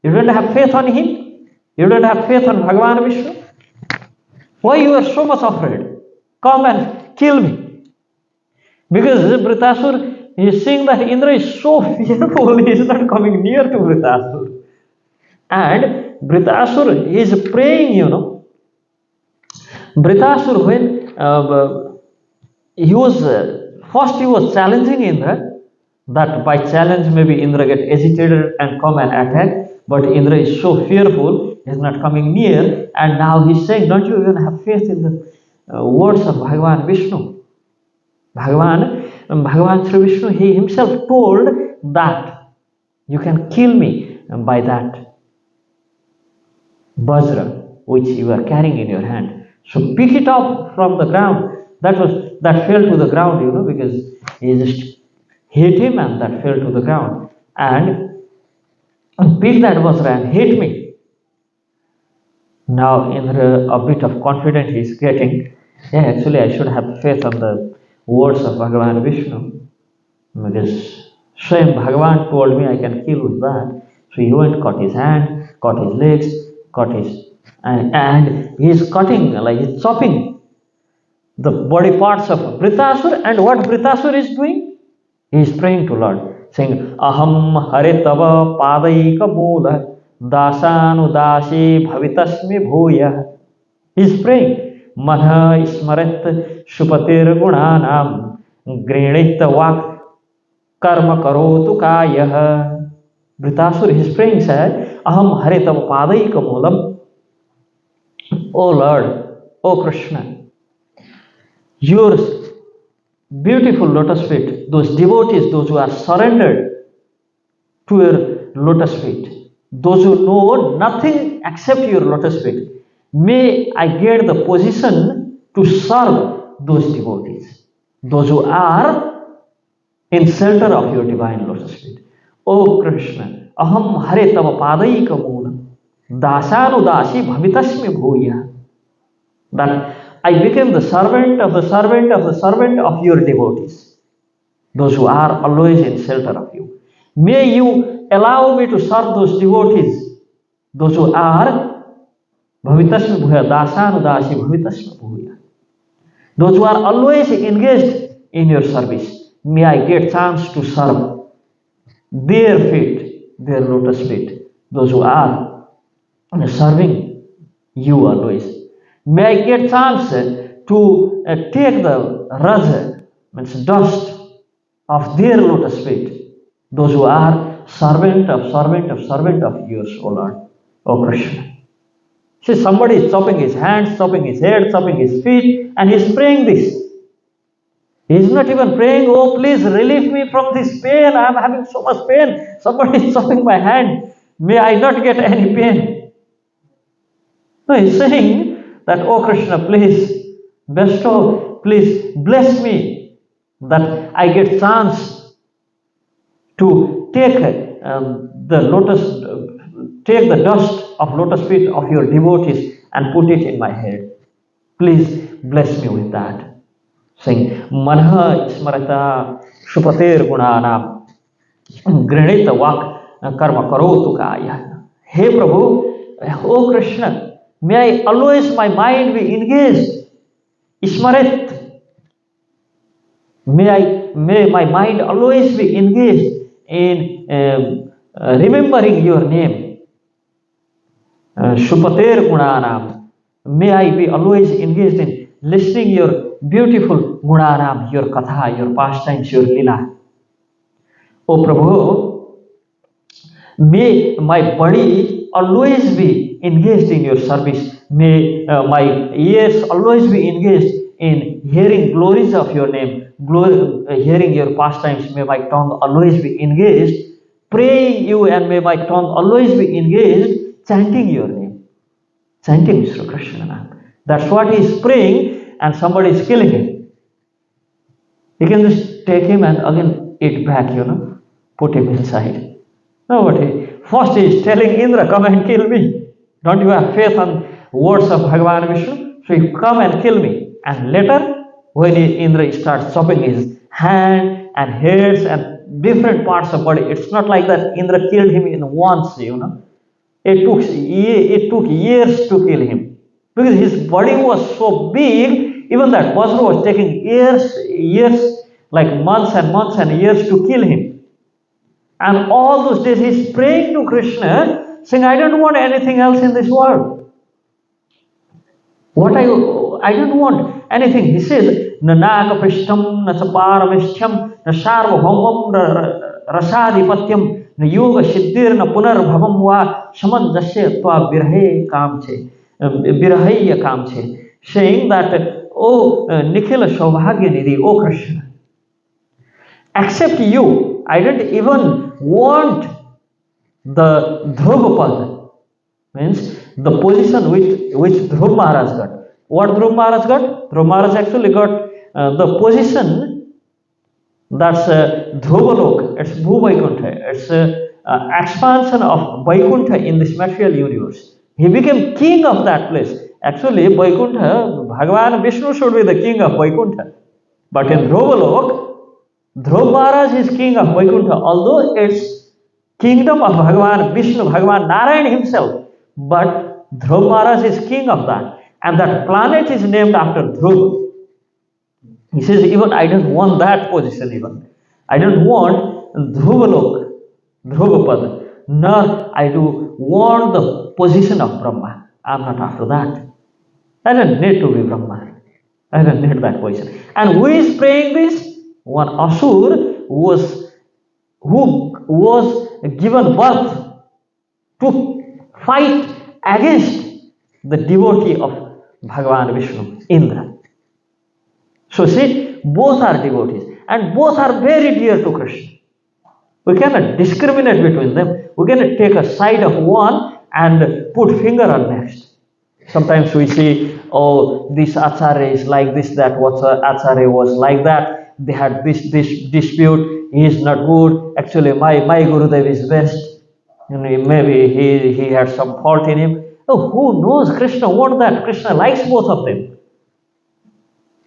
You don't have faith on him. You don't have faith on Bhagavan Vishnu. Why you are so much afraid? Come and kill me. Because Vritrasura is seeing that Indra is so fearful, he is not coming near to Vritrasura. And Vritrasura is praying, Vritrasura, when he was first he was challenging Indra, that by challenge maybe Indra get agitated and come and attack, but Indra is so fearful, he is not coming near, and now he's saying, don't you even have faith in the words of Bhagavan Vishnu? Bhagavan Sri Vishnu, he himself told that you can kill me by that Vajra which you are carrying in your hand. So pick it up from the ground. That fell to the ground, because he just hit him and that fell to the ground. And pick that Vajra and hit me. Now Indra, a bit of confidence he is getting. Yeah, actually I should have faith on the words of Bhagavan Vishnu, because Swayam Bhagavan told me I can kill with that. So he went, cut his hand, cut his legs, cut his and he is cutting, like he's chopping the body parts of Vritrasura. And what Vritrasura is doing? He is praying to Lord, saying, Aham Hare Tava Padaika Mula Dasanu Bhavitasmi Bhuya. He is praying, Manha Ismaret Shupatir Gunanam Grinit Vak Karma Karotu Kayah. Vritrasura is praying, said, Aham Hare Tava Padaika Mulam. O Lord, O Krishna, your beautiful lotus feet, those devotees, those who are surrendered to your lotus feet, those who know nothing except your lotus feet, may I get the position to serve those devotees, those who are in center of your divine lotus feet. O Krishna, aham hare tava padaika moolam dasanudasi bhavitasmi bhuya. That I became the servant of the servant of the servant of your devotees, those who are always in shelter of you. May you allow me to serve those devotees, those who are bhavitasmi bhuya, dasanudasi bhavitasmi bhuya, those who are always engaged in your service. May I get chance to serve their feet, their lotus feet, those who are serving you always. May I get chance to take the raj, means dust of their lotus feet, those who are servant of yours, O Lord, O Krishna. See, somebody is chopping his hands, chopping his head, chopping his feet, and he is praying this. He is not even praying, oh, please relieve me from this pain. I am having so much pain. Somebody is chopping my hand. May I not get any pain. No, he is saying that, oh Krishna, please bestow, please bless me that I get chance to take the lotus, take the dust of lotus feet of your devotees and put it in my head. Please bless me with that. Saying, Manha Smarata Shupater Gunanam Granita Vak Karma Karotu Kaya. Hey Prabhu, oh Krishna, may I always my mind be engaged. Ismaret. May my mind always be engaged in remembering your name. Shupater Gunanam. May I be always engaged in listening your beautiful Gunanam, your Katha, your pastimes, your Lila. O Prabhu, may my body always be engaged in your service. May my ears always be engaged in hearing glories of your name, hearing your pastimes. May my tongue always be engaged, praying you, and may my tongue always be engaged, chanting your name, chanting Sri Krishna. That's what he is praying, and somebody is killing him. He can just take him and again eat back, put him inside. Nobody. First he is telling Indra, come and kill me. Don't you have faith on words of Bhagavan Vishnu? So you come and kill me. And later, when Indra starts chopping his hand and heads and different parts of body, it's not like that Indra killed him in once, It took years to kill him. Because his body was so big, even that Vajra was taking years, like months and years to kill him. And all those days he's praying to Krishna, saying, I don't want anything else in this world. I don't want anything. He says, Nanaka Prishtam, Nasaparamishtam, Nasharvabhamam, Rasadhipatyam, Yoga Siddhir, Punar Bhavam Va, Shaman Dasya Twa Birhe Kamche, Birhaya Kamche, saying that, oh Nikhila Saubhagyanidhi, oh Krishna, except you, I don't even want the Dhruvapad, means the position which Dhruv Maharaj got. What Dhruv Maharaj got? Dhruv Maharaj actually got the position that's Dhruvalok, it's Bhu Vaikuntha, it's expansion of Vaikuntha in this material universe. He became king of that place. Actually, Vaikuntha, Bhagavan Vishnu should be the king of Vaikuntha. But in Dhruvalok, Dhruv Maharaj is king of Vaikuntha, although it's kingdom of Bhagavan Vishnu, Bhagavan Narayan himself. But Dhruv Maharaj is king of that. And that planet is named after Dhruv. He says, even I don't want that position even. I don't want Dhruvalok, Dhruvapad, nor I do want the position of Brahma. I'm not after that. I don't need to be Brahma. I don't need that position. And who is praying this? One Asur who was given birth to fight against the devotee of Bhagavan Vishnu, Indra. So see, both are devotees and both are very dear to Krishna. We cannot discriminate between them. We cannot take a side of one and put finger on next. Sometimes we see, oh, this Acharya is like this, that Acharya was like that. They had this dispute. He is not good. Actually, my Gurudev is best. Maybe he had some fault in him. Oh, who knows? Krishna wants that. Krishna likes both of them.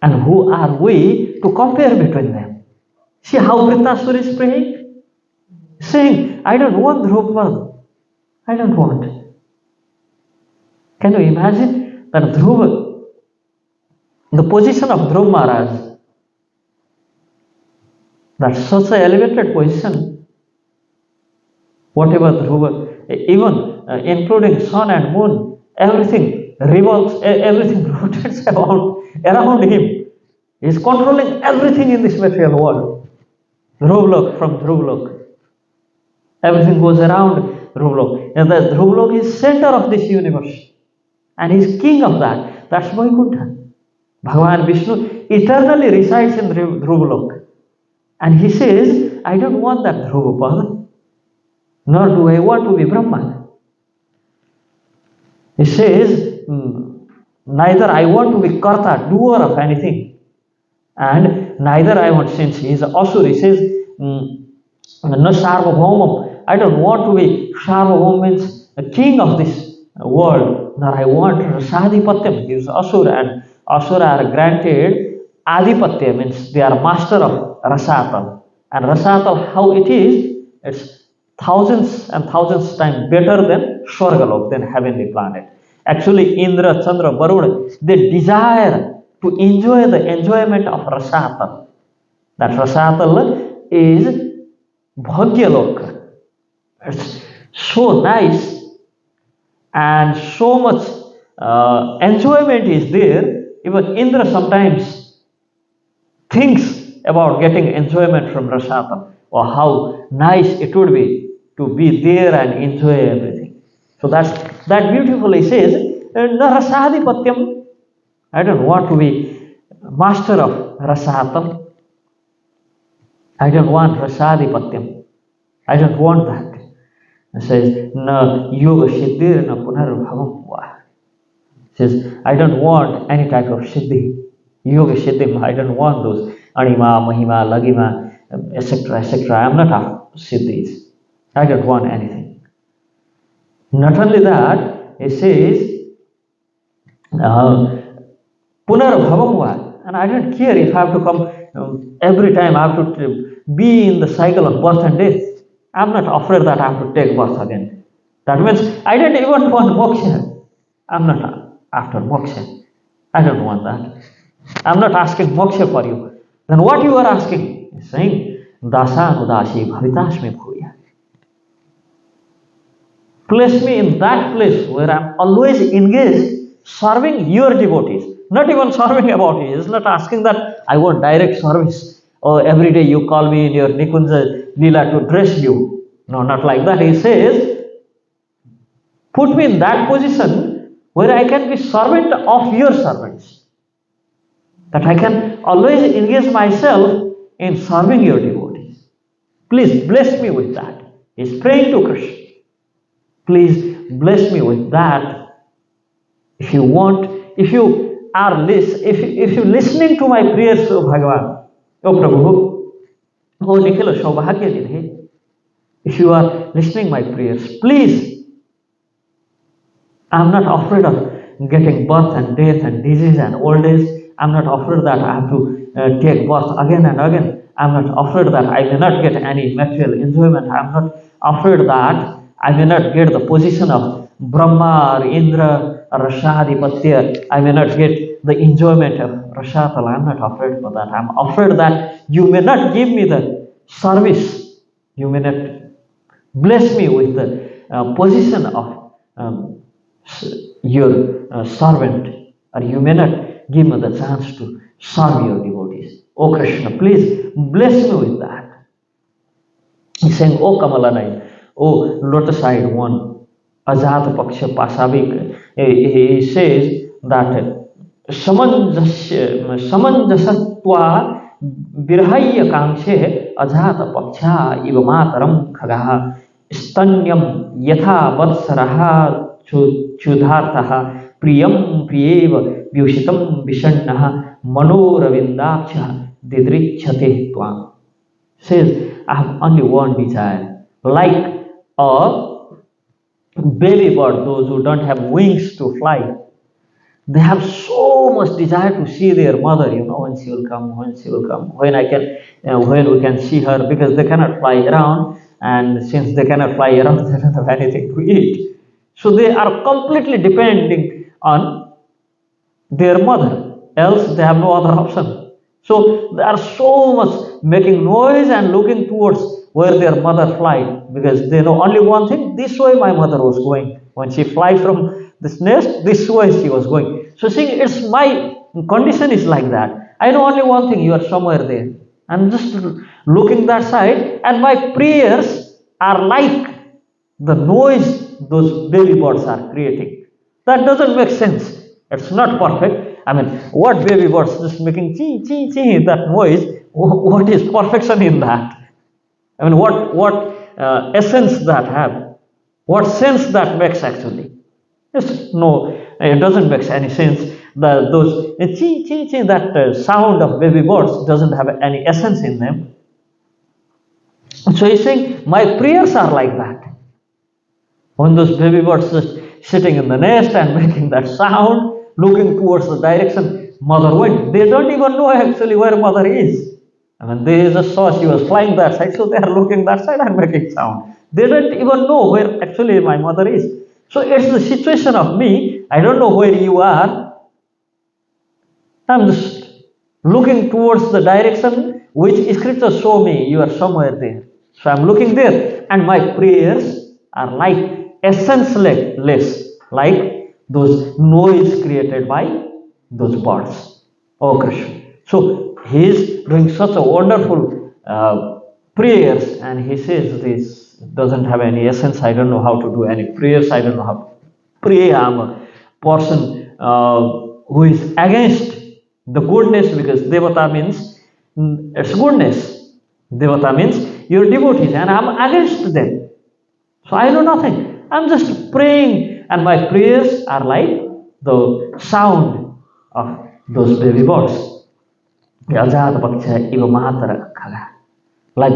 And who are we to compare between them? See how Vritrasura is praying? Saying, I don't want Dhruva. I don't want. Can you imagine that Dhruva, the position of Dhruva Maharaj, that's such an elevated position. Whatever Dhruva even including sun and moon, everything revolves, everything rotates around him. He is controlling everything in this material world. Dhruvlok, from Dhruvlok. Everything goes around Dhruvlok. And the Dhruvlok is center of this universe. And he is king of that. That's Vaikuntha. Bhagavan Vishnu eternally resides in Dhruvlok. And he says, I don't want that Dhruvapada, nor do I want to be Brahman. He says, neither I want to be Karta, doer of anything, and neither I want, since he is Asura, he says, no Sarvabhaumam, I don't want to be Sarvabhaum, means the king of this world, nor I want Rasadhipatyam. He is Asura, and Asura are granted Adhipatya, means they are master of Rasatal. And Rasatal, how it is, it's thousands and thousands times better than Swargalok, than heavenly planet. Actually, Indra, Chandra, Varuna, they desire to enjoy the enjoyment of Rasatal. That Rasatal is Bhagyaloka. It's so nice and so much enjoyment is there. Even Indra sometimes thinks about getting enjoyment from Rasatal, or how nice it would be to be there and enjoy everything. So that beautifully says, Rasadhipatyam, I don't want to be master of Rasatam. I don't want Rasadhipatyam. I don't want that. It says, Na yoga siddhir na punarbhavam va. It says, I don't want any type of siddhi. Yoga siddhi, I don't want those anima, mahima, lagima, etc., etc. I am not after siddhis. I don't want anything. Not only that, it says, punarbhavam va. And I don't care if I have to come every time, I have to be in the cycle of birth and death. I am not afraid that I have to take birth again. That means I don't even want moksha. I am not after moksha. I don't want that. I am not asking moksha for you. Then what you are asking? He is saying, Dasanudasi bhavitasmi bhuya. Place me in that place where I am always engaged serving your devotees. Not even serving about you. He is not asking that I want direct service. Or every day you call me in your Nikunja Leela to dress you. No, not like that. He says, put me in that position where I can be servant of your servants. That I can always engage myself in serving your devotees. Please bless me with that. He is praying to Krishna. Please bless me with that. If you want, if you are listening to my prayers, O Bhagavan, O Prabhu, O Nikhila Saubhagya Nidhi, if you are listening my prayers, please, I am not afraid of getting birth and death and disease and old age. I am not afraid that I have to take birth again and again. I am not afraid that I may not get any material enjoyment. I am not afraid that I may not get the position of Brahma or Indra or Rasadhipatya. I may not get the enjoyment of Rasatal. I am not afraid for that. I am afraid that you may not give me the service. You may not bless me with the position of your servant, or you may not give me the chance to serve your devotees. Oh Krishna, please bless me with that. He's saying, oh Kamalanai, oh lotus-eyed one, Ajata Paksha Pasavik. He says that Samanjasatva Virhaya Kamshe Ajata Paksha Iva Mataram Khagaha Stanyam Yatha Vatsaraha Chudhartaha Priyam Priyeva Vyushitam Vishannaha Manoravindaksha Didrichate Tvam. Says, I have only one desire. Like a baby bird, those who don't have wings to fly, they have so much desire to see their mother, when she will come, when we can see her, because they cannot fly around, and since they cannot fly around, they don't have anything to eat. So they are completely depending on their mother, else they have no other option. So they are so much making noise and looking towards where their mother flies, because they know only one thing: this way my mother was going. When she flies from this nest, this way she was going. So saying, it's my condition is like that. I know only one thing: you are somewhere there. I'm just looking that side, and my prayers are like the noise those baby birds are creating. That doesn't make sense. It's not perfect. I mean, what baby birds just making chee chee chee that noise? What is perfection in that? I mean, what essence that have? What sense that makes actually? It's no, it doesn't make any sense. Those chee chee chee, that sound of baby birds doesn't have any essence in them. So he's saying, my prayers are like that. When those baby birds just sitting in the nest and making that sound, looking towards the direction mother went, they don't even know actually where mother is. I mean, they just saw she was flying that side, so they are looking that side and making sound. They don't even know where actually my mother is. So it's the situation of me. I don't know where you are. I'm just looking towards the direction which scriptures show me you are somewhere there. So I'm looking there, and my prayers are like essenceless, like those noise created by those birds. Oh Krishna. So he is doing such a wonderful prayers, and he says this doesn't have any essence. I don't know how to do any prayers. I don't know how to pray. I'm a person who is against the goodness, because devata means it's goodness. Devata means your devotees, and I'm against them. So I know nothing. I'm just praying, and my prayers are like the sound of those baby birds. Like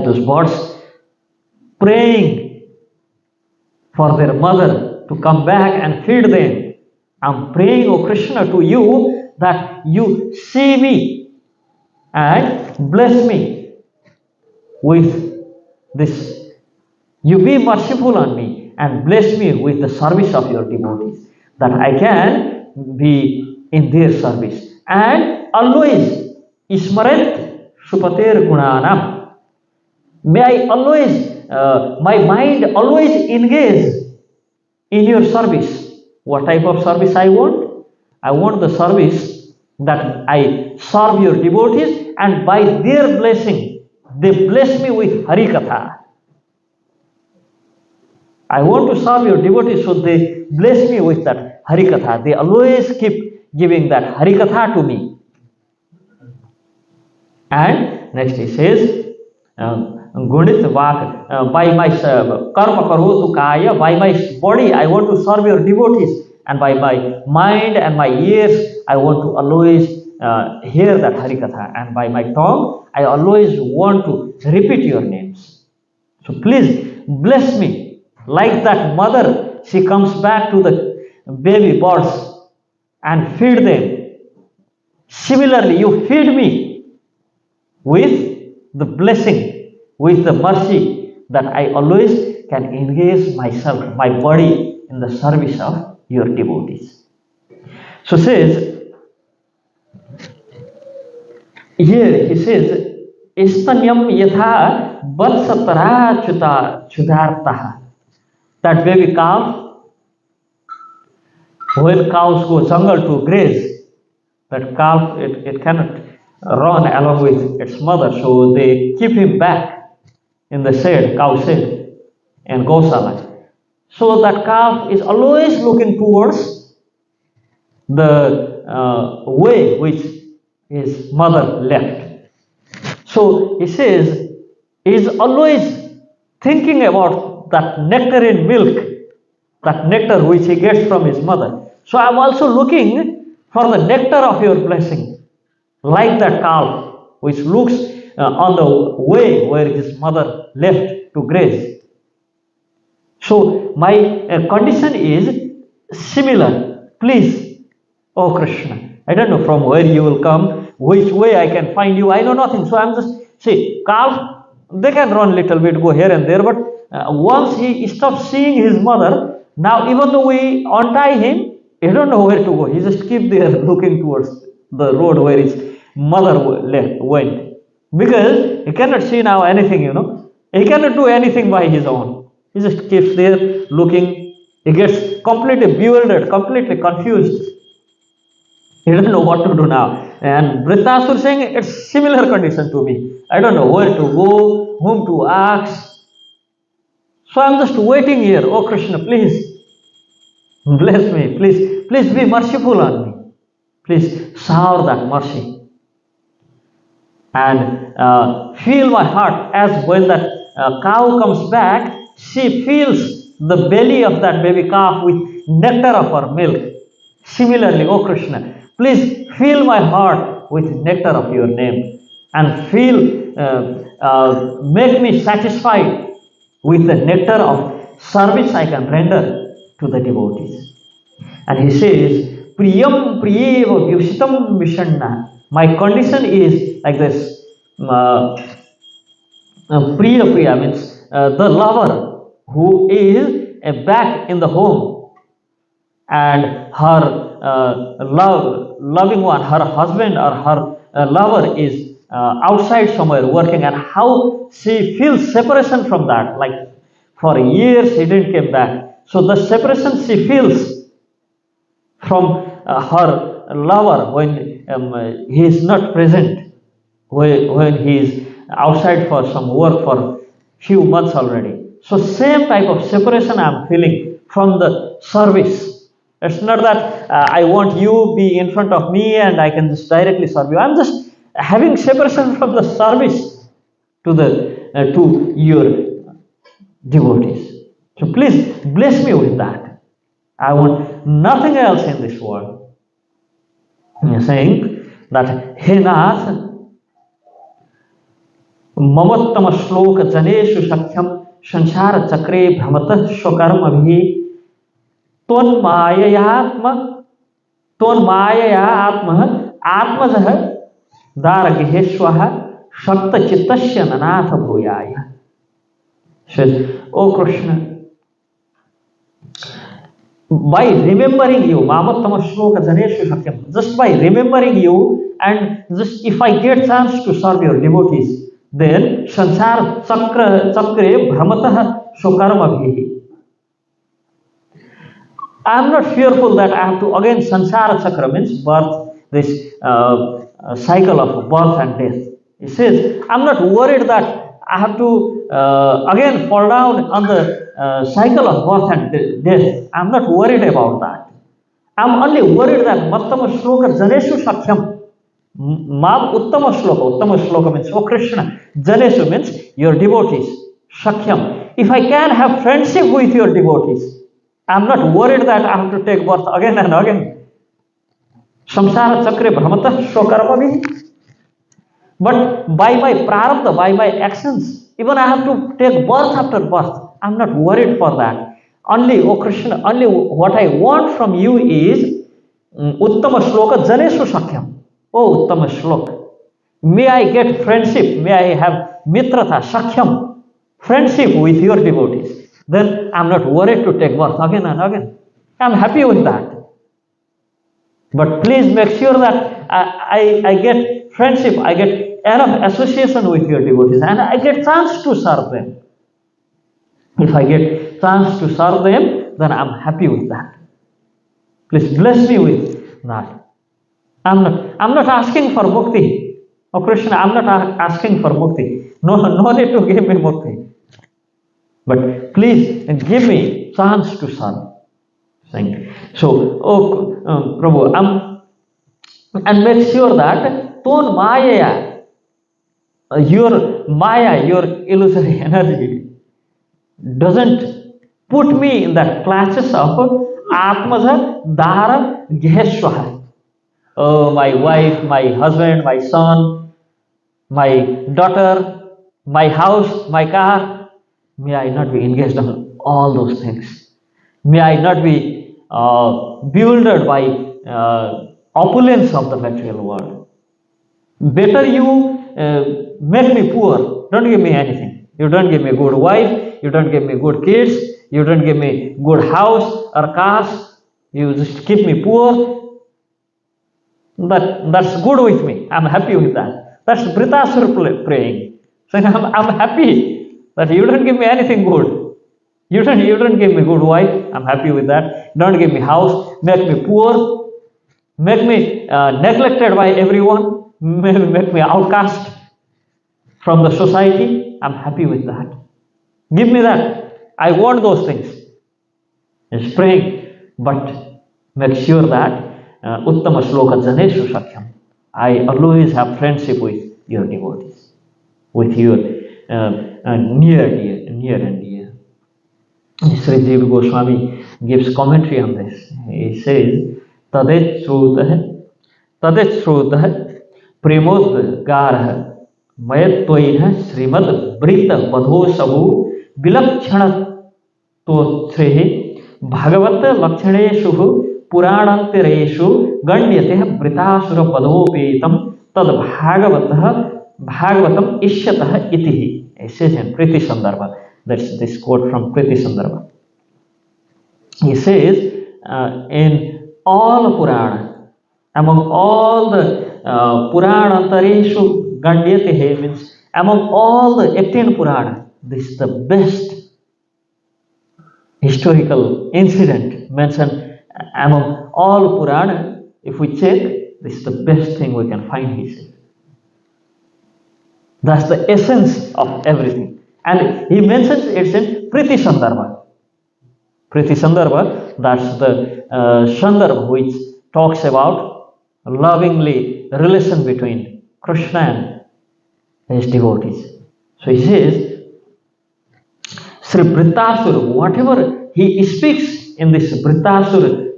those birds praying for their mother to come back and feed them. I'm praying, O Krishna, to you that you see me and bless me with this. You be merciful on me and bless me with the service of your devotees, that I can be in their service. And always, Ismaret Supater Gunanam. May I always, my mind always engage in your service. What type of service I want? I want the service that I serve your devotees, and by their blessing, they bless me with Harikatha. I want to serve your devotees, so they bless me with that Harikatha. They always keep giving that Harikatha to me. And next he says, Gunit Vak, by my karma karotu kaya, by my body I want to serve your devotees, and by my mind and my ears I want to always hear that Harikatha, and by my tongue I always want to repeat your names. So please bless me. Like that mother, she comes back to the baby birds and feed them. Similarly, you feed me with the blessing, with the mercy, that I always can engage myself, my body, in the service of your devotees. So says, here he says, Istanyam yatha vatsatara chudartaha. That baby calf, when cows go jungle to graze, that calf, it cannot run along with its mother, so they keep him back in the shed, cow shed, and Gosala. So that calf is always looking towards the way which his mother left. So he says, he is always thinking about that nectarine milk, that nectar which he gets from his mother. So I am also looking for the nectar of your blessing, like that calf which looks on the way where his mother left to graze. So my condition is similar. Please, oh Krishna, I don't know from where you will come, which way I can find you, I know nothing. So I am just, see, calf, they can run a little bit, go here and there, but once he stops seeing his mother, now even though we untie him, he don't know where to go. He just keep there looking towards the road where his mother went. because he cannot see now anything, He cannot do anything by his own. He just keeps there looking. He gets completely bewildered, completely confused. He doesn't know what to do now. And Vritrasura is saying it's similar condition to me. I don't know where to go, whom to ask. So I'm just waiting here. Oh Krishna, please bless me. Please be merciful on me. Please shower that mercy. And feel my heart as when that cow comes back, she fills the belly of that baby calf with nectar of her milk. Similarly, oh Krishna, please fill my heart with nectar of your name and make me satisfied with the nectar of service I can render to the devotees. And he says, Priyam Priyeva Vyusitam Vishanna. My condition is like this. Priya means the lover who is back in the home, and her loving one, her husband or her lover is outside somewhere working, and how she feels separation from that. Like for years he didn't come back. So the separation she feels from her lover when he is not present, when he is outside for some work for few months already. So same type of separation I am feeling from the service. It's not that I want you be in front of me and I can just directly serve you. I'm just having separation from the service to your devotees. So please bless me with that. I want nothing else in this world. He is saying that He Nath Mamattama Shloka Janeshu Sakyam Sanchara Chakre Brahmata Shokaram Abhi Ton Mayayatma Atmajah Daragiheshwaha Shakta Chittasya Nanatha Bhuyaya. Says, O Krishna, by remembering you, Mamattama Shloka Janeshu Sakyam, just by remembering you, and just if I get chance to serve your devotees, then Sansar Chakre Brahmatah Shokaram Abhi. I am not fearful that I have to again Sansara Chakra means birth, this cycle of birth and death. He says, I am not worried that I have to again fall down on the cycle of birth and death. I am not worried about that. I am only worried that Mattama Shloka Janeshu Sakyam. Mam Uttama Shloka means, oh Krishna, Janeshu means your devotees, Sakyam. If I can have friendship with your devotees, I am not worried that I have to take birth again and again. Samsara Chakre Brahmata Shokaramavi. But by my prarabdha, by my actions, even I have to take birth after birth. I am not worried for that. Only, oh Krishna, only what I want from you is Uttama Shloka Janeshu Sakyam. Oh Uttama Shloka. May I get friendship, may I have mitrata, Sakyam, friendship with your devotees. Then I am not worried to take birth again and again. I am happy with that. But please make sure that I get friendship, I get enough association with your devotees, and I get chance to serve them. If I get chance to serve them, then I am happy with that. Please bless me with that. I'm not asking for mukti. Oh Krishna, I'm not asking for mukti. No need to give me mukti. But please give me chance to serve. So, oh Prabhu, and make sure that ton maya, your illusory energy, doesn't put me in the clutches of Atmaja Dara Geheshwaha. Oh, my wife, my husband, my son, my daughter, my house, my car. May I not be engaged on all those things. May I not be bewildered by opulence of the material world. Better you make me poor. Don't give me anything. You don't give me good wife. You don't give me good kids. You don't give me good house or cars. You just keep me poor. That's good with me. I'm happy with that. That's Vritrasura praying. So I'm happy that you don't give me anything good. You don't give me good wife. I'm happy with that. Don't give me house. Make me poor. Make me neglected by everyone. Make me outcast from the society. I'm happy with that. Give me that. I want those things. Is praying, but make sure that uttama shloka janeshu sakyam. I always have friendship with your devotees, with your near and dear. Sri Jiva Goswami gives commentary on this. He says, Tadet Shrutah Premodgarah Mayatvainah Srimad Brita Padho Sabu Vilakshana Totrehe Bhagavat Lakshaneshu Puranantireshu Ganyate Vritrasura Padhopetam Tad Bhagavatam Ishyatah Itihi. It says in Priti Sandarbha. That's this quote from Priti Sandarbha. He says, in all Purana, among all the Puranantareshu Gandyatehe, means among all the 18 Purana, this is the best historical incident mentioned among all Purana. If we check, this is the best thing we can find, he says. That's the essence of everything. And he mentions it's in Priti Sandarbha. Priti Sandarbha, that's the Sandarbha which talks about lovingly relation between Krishna and his devotees. So he says, Sri Vritrasura, whatever he speaks in this Vritrasura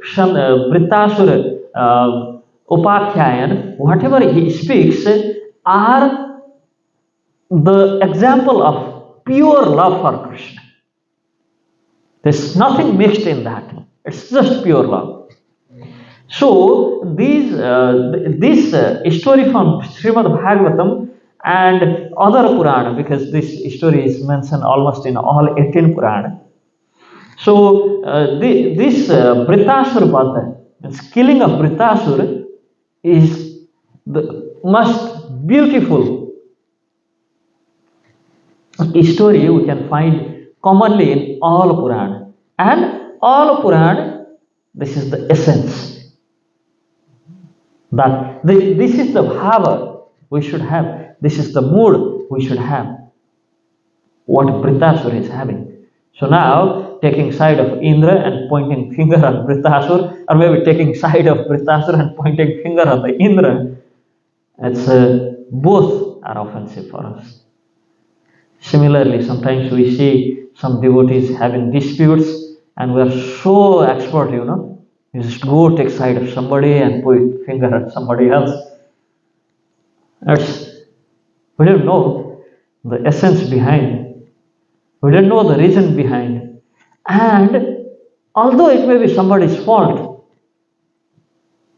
Upakhyayan, whatever he speaks are the example of pure love for Krishna. There's nothing mixed in that. It's just pure love. So this story from Srimad Bhagavatam and other Purana, because this story is mentioned almost in all 18 Purana. So this Vritrasura Vada, means killing of Vritrasura, is the most beautiful story we can find commonly in all Purana. And all Purana, this is the essence. That this is the bhava we should have. This is the mood we should have. What Vritrasura is having. So now, taking side of Indra and pointing finger at Vritrasura, or maybe taking side of Vritrasura and pointing finger at the Indra, it's both are offensive for us. Similarly, sometimes we see some devotees having disputes and we are so expert, you just go take side of somebody and point finger at somebody else. We don't know the essence behind. We don't know the reason behind. And although it may be somebody's fault,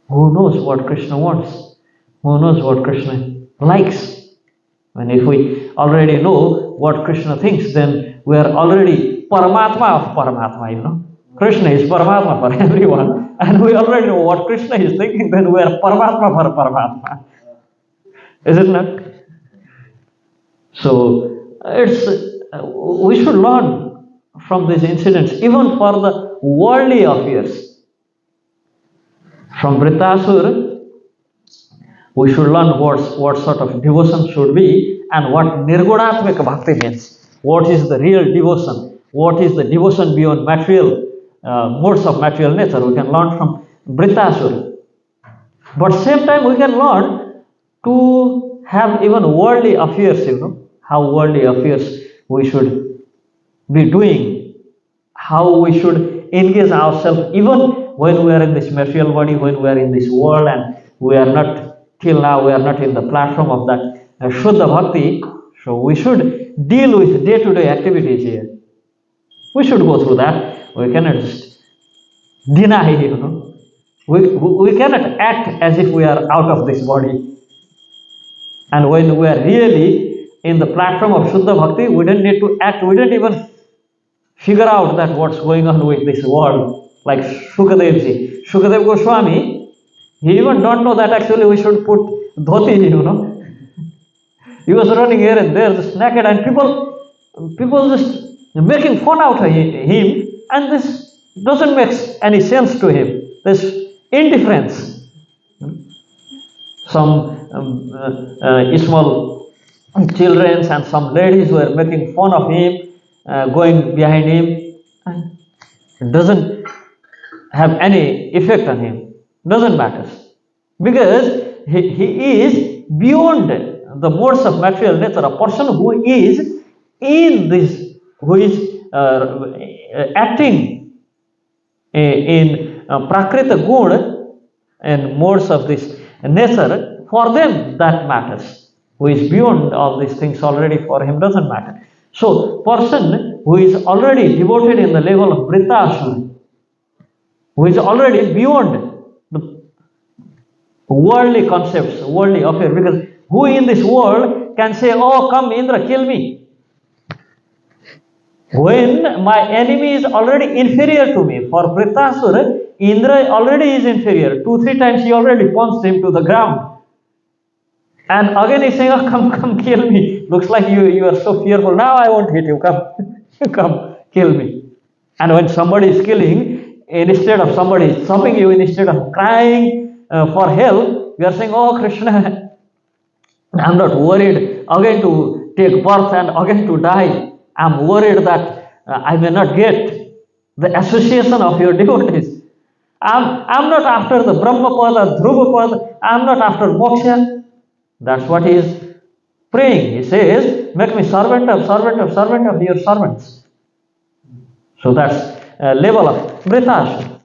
who knows what Krishna wants? Who knows what Krishna likes? And if we already know what Krishna thinks, then we are already Paramatma of Paramatma, Krishna is Paramatma for everyone. And we already know what Krishna is thinking, then we are Paramatma for Paramatma. Is it not? So, we should learn from these incidents, even for the worldly affairs. From Vritrasura, we should learn what sort of devotion should be and what Nirgunatmika Bhakti means. What is the real devotion? What is the devotion beyond material, modes of material nature? We can learn from Vritrasura. But same time we can learn to have even worldly affairs, how worldly affairs we should be doing, how we should engage ourselves even when we are in this material body, when we are in this world and we are not, till now we are not in the platform of that Shuddha Bhakti. So we should deal with day-to-day activities here. We should go through that. We cannot just deny, We cannot act as if we are out of this body. And when we are really in the platform of Shuddha Bhakti, we don't need to act. We don't even figure out that what's going on with this world. Like Shukadev ji. Shukadev Goswami, he even don't know that actually we should put dhoti, He was running here and there, just naked, and people just making fun out of him, and this doesn't make any sense to him. This indifference. Some small children and some ladies were making fun of him, going behind him, and it doesn't have any effect on him. Doesn't matter, because he is beyond the modes of material nature. A person who is in this, who is acting in prakrita gun and modes of this nature, for them that matters. Who is beyond all these things already, for him doesn't matter. So, person who is already devoted in the level of Vritrasura, who is already beyond the worldly concepts, worldly affairs, because who in this world can say, oh, come Indra, kill me? When my enemy is already inferior to me. For Vritrasura, Indra already is inferior. 2-3 times he already punched him to the ground. And again he's saying, oh, come kill me. Looks like you are so fearful. Now I won't hit you. Come, kill me. And when somebody is killing, instead of somebody stopping you, instead of crying for help, you are saying, oh Krishna, I'm not worried again to take birth and again to die. I'm worried that I may not get the association of your devotees. I'm not after the Brahmapada, Dhruvapada. I'm not after moksha. That's what he is praying. He says, make me servant of your servants. So that's a level of Vritrasura.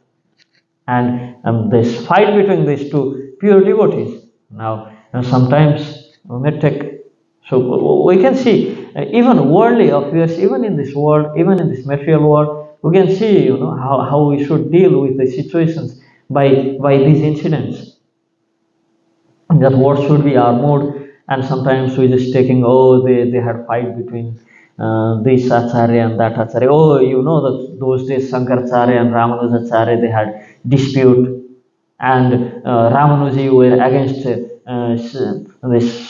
And this fight between these two pure devotees. Now, sometimes we may take, so we can see even worldly affairs, even in this world, even in this material world, we can see, how we should deal with the situations by these incidents. That what should be our mood, and sometimes we just taking, they had fight between this Acharya and that Acharya. That those days Shankaracharya and Ramanujacharya, they had dispute, and Ramanuji were against this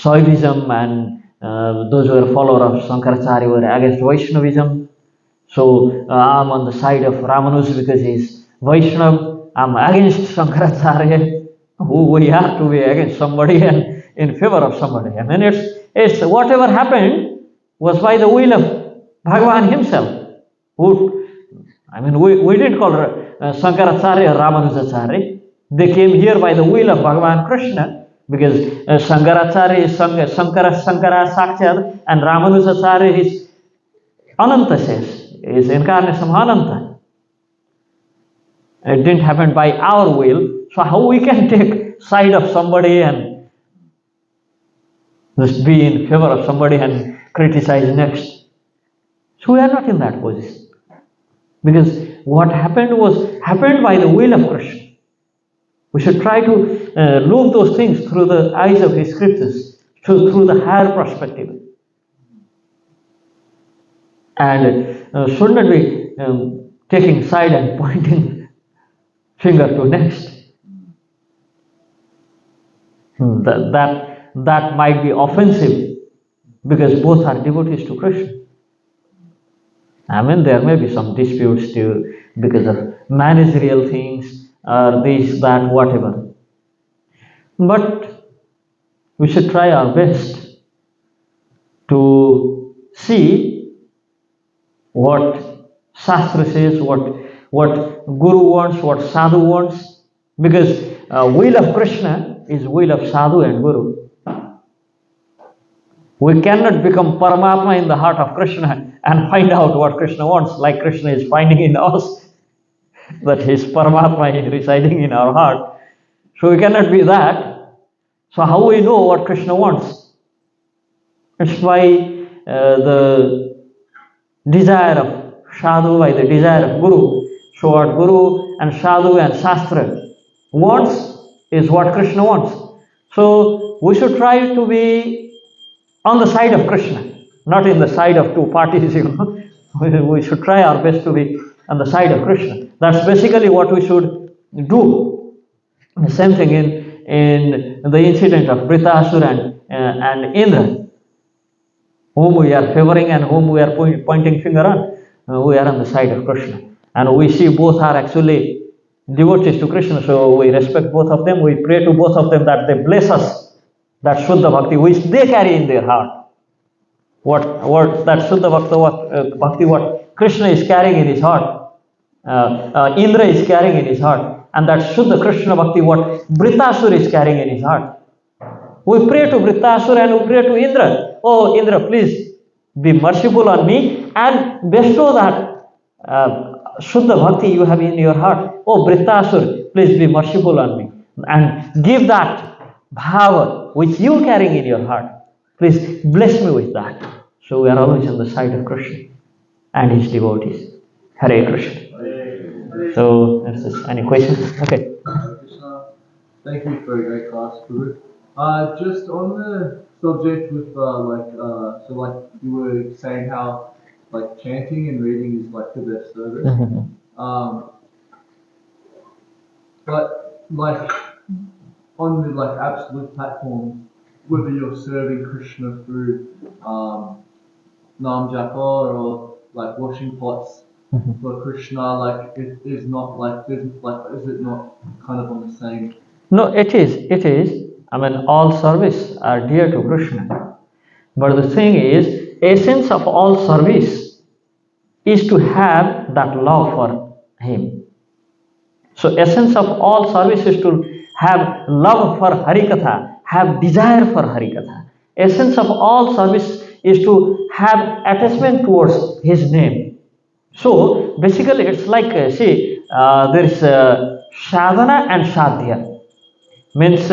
Shaivism, and those who were followers of Shankaracharya were against Vaishnavism. So I'm on the side of Ramanuja because he's Vaishnav. I'm against Shankaracharya. We have to be against somebody and in favor of somebody. I mean, it's whatever happened was by the will of Bhagavan himself. We didn't call Shankaracharya or Ramanujacharya. They came here by the will of Bhagavan Krishna, because Shankaracharya is Shankara Sakshat, and Ramanujacharya is Ananta, is incarnation of Ananta. It didn't happen by our will. So how we can take side of somebody and just be in favor of somebody and criticize next? So we are not in that position. Because what happened happened by the will of Krishna. We should try to look those things through the eyes of his scriptures, through the higher perspective. And should not be taking side and pointing finger to next. That might be offensive, because both are devotees to Krishna. I mean, there may be some disputes too because of managerial things or this, that, whatever. But we should try our best to see what Shastra says, what Guru wants, what Sadhu wants, because will of Krishna is will of Sadhu and Guru. We cannot become Paramatma in the heart of Krishna and find out what Krishna wants, like Krishna is finding in us, that his Paramatma is residing in our heart. So we cannot be that. So how we know what Krishna wants? It's by the desire of Sadhu, by the desire of Guru. So what Guru and Sadhu and Shastra wants is what Krishna wants. So we should try to be on the side of Krishna, not in the side of two parties, We should try our best to be on the side of Krishna. That's basically what we should do. The same thing in the incident of Vritrasura and Indra. whom we are favoring and whom we are pointing finger on, we are on the side of Krishna. And we see both are actually devotees to Krishna, so we respect both of them. We pray to both of them that they bless us, that Shuddha Bhakti which they carry in their heart. What that Shuddha Bhakti, what Krishna is carrying in his heart, Indra is carrying in his heart, and that Shuddha Krishna Bhakti, what Vritrasura is carrying in his heart. We pray to Vritrasura and we pray to Indra. Oh, Indra, please be merciful on me and bestow that Shuddha Bhakti you have in your heart. Oh, Vritrasura, please be merciful on me and give that bhava which you are carrying in your heart. Please bless me with that. So we are always on the side of Krishna and his devotees. Hare Krishna. So, is there any questions? Okay. Krishna, thank you for a great class, Guru. Just on the subject with so like you were saying how like chanting and reading is like the best service. But like on the like absolute platform, whether you're serving Krishna through Nam Japa or like washing pots for Krishna, like it is not like is it not kind of on the same? No, it is. It is. I mean, all service are dear to Krishna. But the thing is, essence of all service is to have that love for him. So essence of all service is to have love for Harikatha, have desire for Harikatha. Essence of all service is to have attachment towards his name. So basically it's like, there is sadhana and sadhya. Means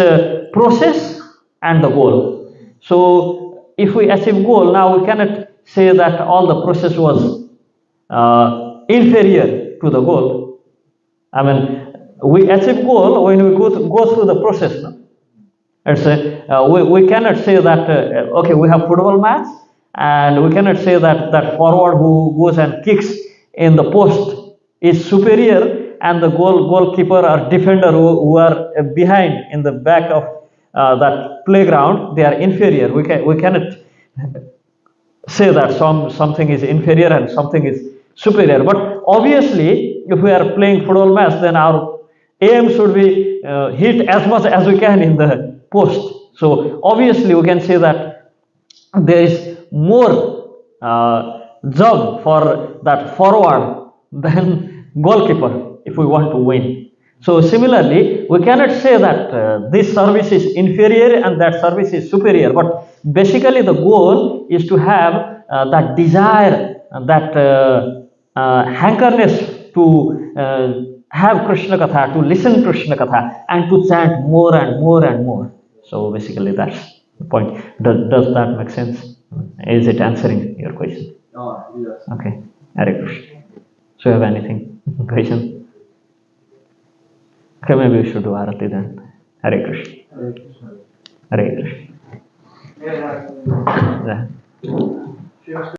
process and the goal. So if we achieve goal, now we cannot say that all the process was inferior to the goal. I mean, we achieve goal when we go through the process. No? It's, we cannot say that, okay, we have football match, and we cannot say that that forward who goes and kicks in the post is superior, and the goalkeeper or defender who are behind in the back of that playground, they are inferior. We cannot say that something is inferior and something is superior. But obviously, if we are playing football match, then our aim should be hit as much as we can in the post. So obviously, we can say that there is more job for that forward than goalkeeper if we want to win. So similarly, we cannot say that this service is inferior and that service is superior. But basically, the goal is to have that desire, that hankerness to have Krishna Katha, to listen Krishna Katha, and to chant more and more and more. So basically, that's the point. Does that make sense? Is it answering your question? Oh, yes. Okay. Hare Krishna. So you have anything? Question? Okay, maybe we should do Arati then. Hare Krishna. Hare Krishna. Hare Krishna. Yeah.